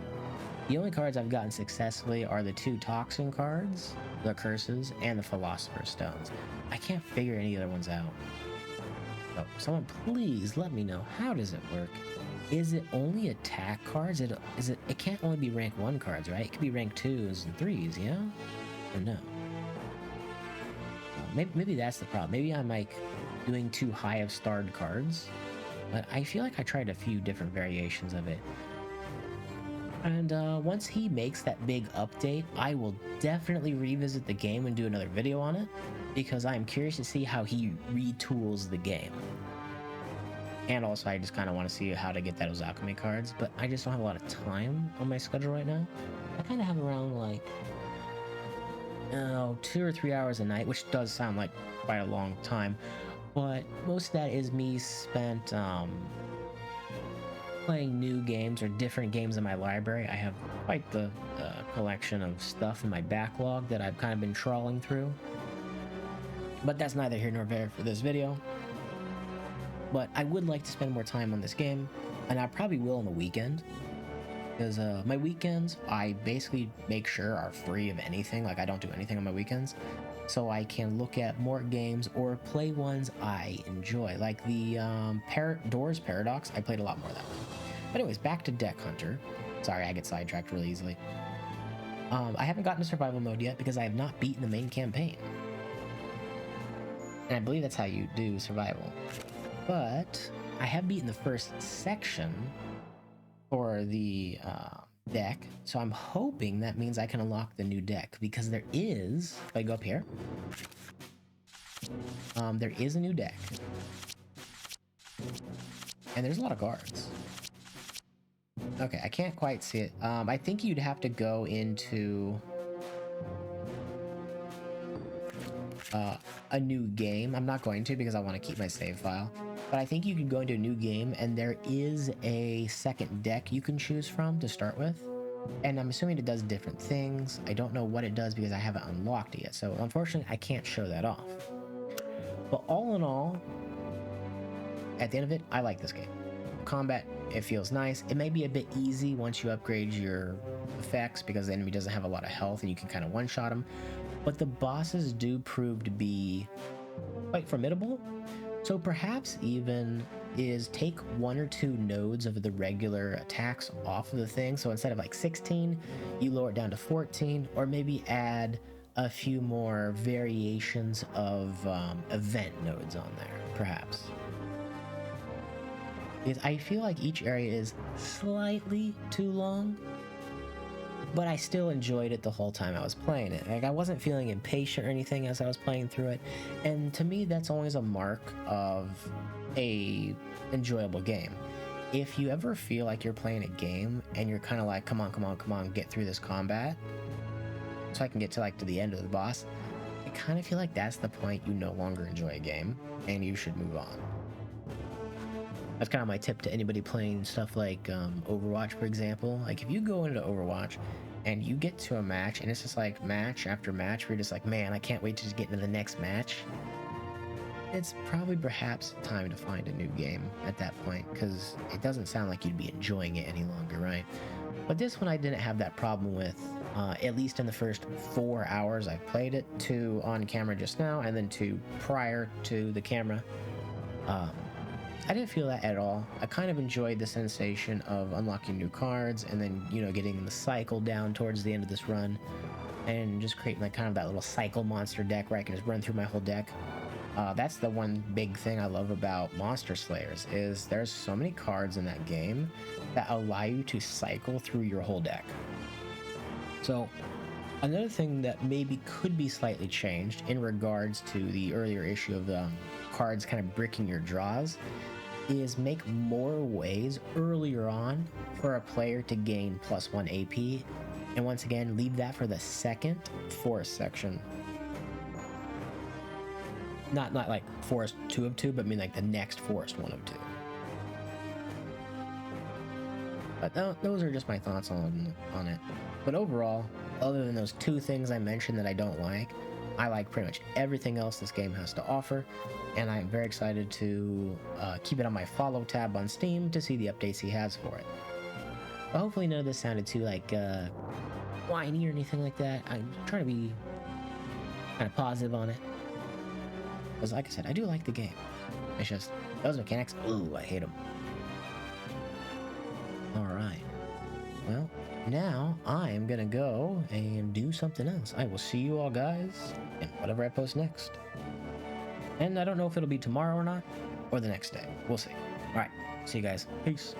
The only cards I've gotten successfully are the 2 toxin cards, the curses, and the philosopher's stones. I can't figure any other ones out. So someone please let me know, how does it work? Is it only attack cards? It can't only be rank 1 cards, right? It could be rank 2s and 3s, yeah? Or no? Maybe that's the problem. Maybe I'm like doing too high of starred cards. But I feel like I tried a few different variations of it. And once he makes that big update, I will definitely revisit the game and do another video on it, because I'm curious to see how he retools the game. And also, I just kind of want to see how to get those alchemy cards, but I just don't have a lot of time on my schedule right now. I kind of have around like 2 or 3 hours a night, which does sound like quite a long time, but most of that is me spent playing new games or different games in my library. I have quite the collection of stuff in my backlog that I've kind of been trawling through, but that's neither here nor there for this video. But I would like to spend more time on this game, and I probably will on the weekend, because my weekends I basically make sure are free of anything. Like, I don't do anything on my weekends, so I can look at more games or play ones I enjoy, like the Doors Paradox. I played a lot more of that one. But anyways, back to Deck Hunter. Sorry, I get sidetracked really easily. I haven't gotten to survival mode yet because I have not beaten the main campaign, and I believe that's how you do survival. But I have beaten the first section for the deck, so I'm hoping that means I can unlock the new deck, because there is, if I go up here, there is a new deck, and there's a lot of cards. Okay, I can't quite see it. I think you'd have to go into a new game. I'm not going to, because I want to keep my save file. But I think you can go into a new game, and there is a second deck you can choose from to start with. And I'm assuming it does different things. I don't know what it does because I haven't unlocked it yet. So unfortunately, I can't show that off. But all in all, at the end of it, I like this game. Combat, it feels nice. It may be a bit easy once you upgrade your effects, because the enemy doesn't have a lot of health and you can kind of one-shot them. But the bosses do prove to be quite formidable. So perhaps even is take 1 or 2 nodes of the regular attacks off of the thing. So instead of like 16, you lower it down to 14, or maybe add a few more variations of event nodes on there, perhaps. Because I feel like each area is slightly too long, but I still enjoyed it the whole time I was playing it. Like, I wasn't feeling impatient or anything as I was playing through it, and to me that's always a mark of a enjoyable game. If you ever feel like you're playing a game and you're kind of like, come on, get through this combat so I can get to the end of the boss, I kind of feel like that's the point you no longer enjoy a game and you should move on. That's kind of my tip to anybody playing stuff like Overwatch, for example. Like, if you go into Overwatch and you get to a match and it's just like match after match where you're just like, man, I can't wait to just get into the next match, it's probably perhaps time to find a new game at that point, because it doesn't sound like you'd be enjoying it any longer, right? But this one I didn't have that problem with, at least in the first 4 hours I played it, 2 on camera just now, and then 2 prior to the camera. I didn't feel that at all. I kind of enjoyed the sensation of unlocking new cards and then, getting the cycle down towards the end of this run and just creating kind of that little cycle monster deck where I can just run through my whole deck. That's the one big thing I love about Monster Slayers, is there's so many cards in that game that allow you to cycle through your whole deck. So another thing that maybe could be slightly changed in regards to the earlier issue of the cards kind of bricking your draws is make more ways earlier on for a player to gain +1 AP, and once again leave that for the second forest section. Not like forest 2 of 2, but like the next forest 1 of 2. But those are just my thoughts on it. But overall, other than those 2 things I mentioned that I don't like, I like pretty much everything else this game has to offer, and I'm very excited to keep it on my follow tab on Steam to see the updates he has for it. But hopefully none of this sounded too whiny or anything like that. I'm trying to be kind of positive on it, because like I said, I do like the game. It's just those mechanics, ooh, I hate them. Alright, well, now I am gonna go and do something else. I will see you all guys in whatever I post next. And I don't know if it'll be tomorrow or not, or the next day. We'll see. Alright, see you guys. Peace.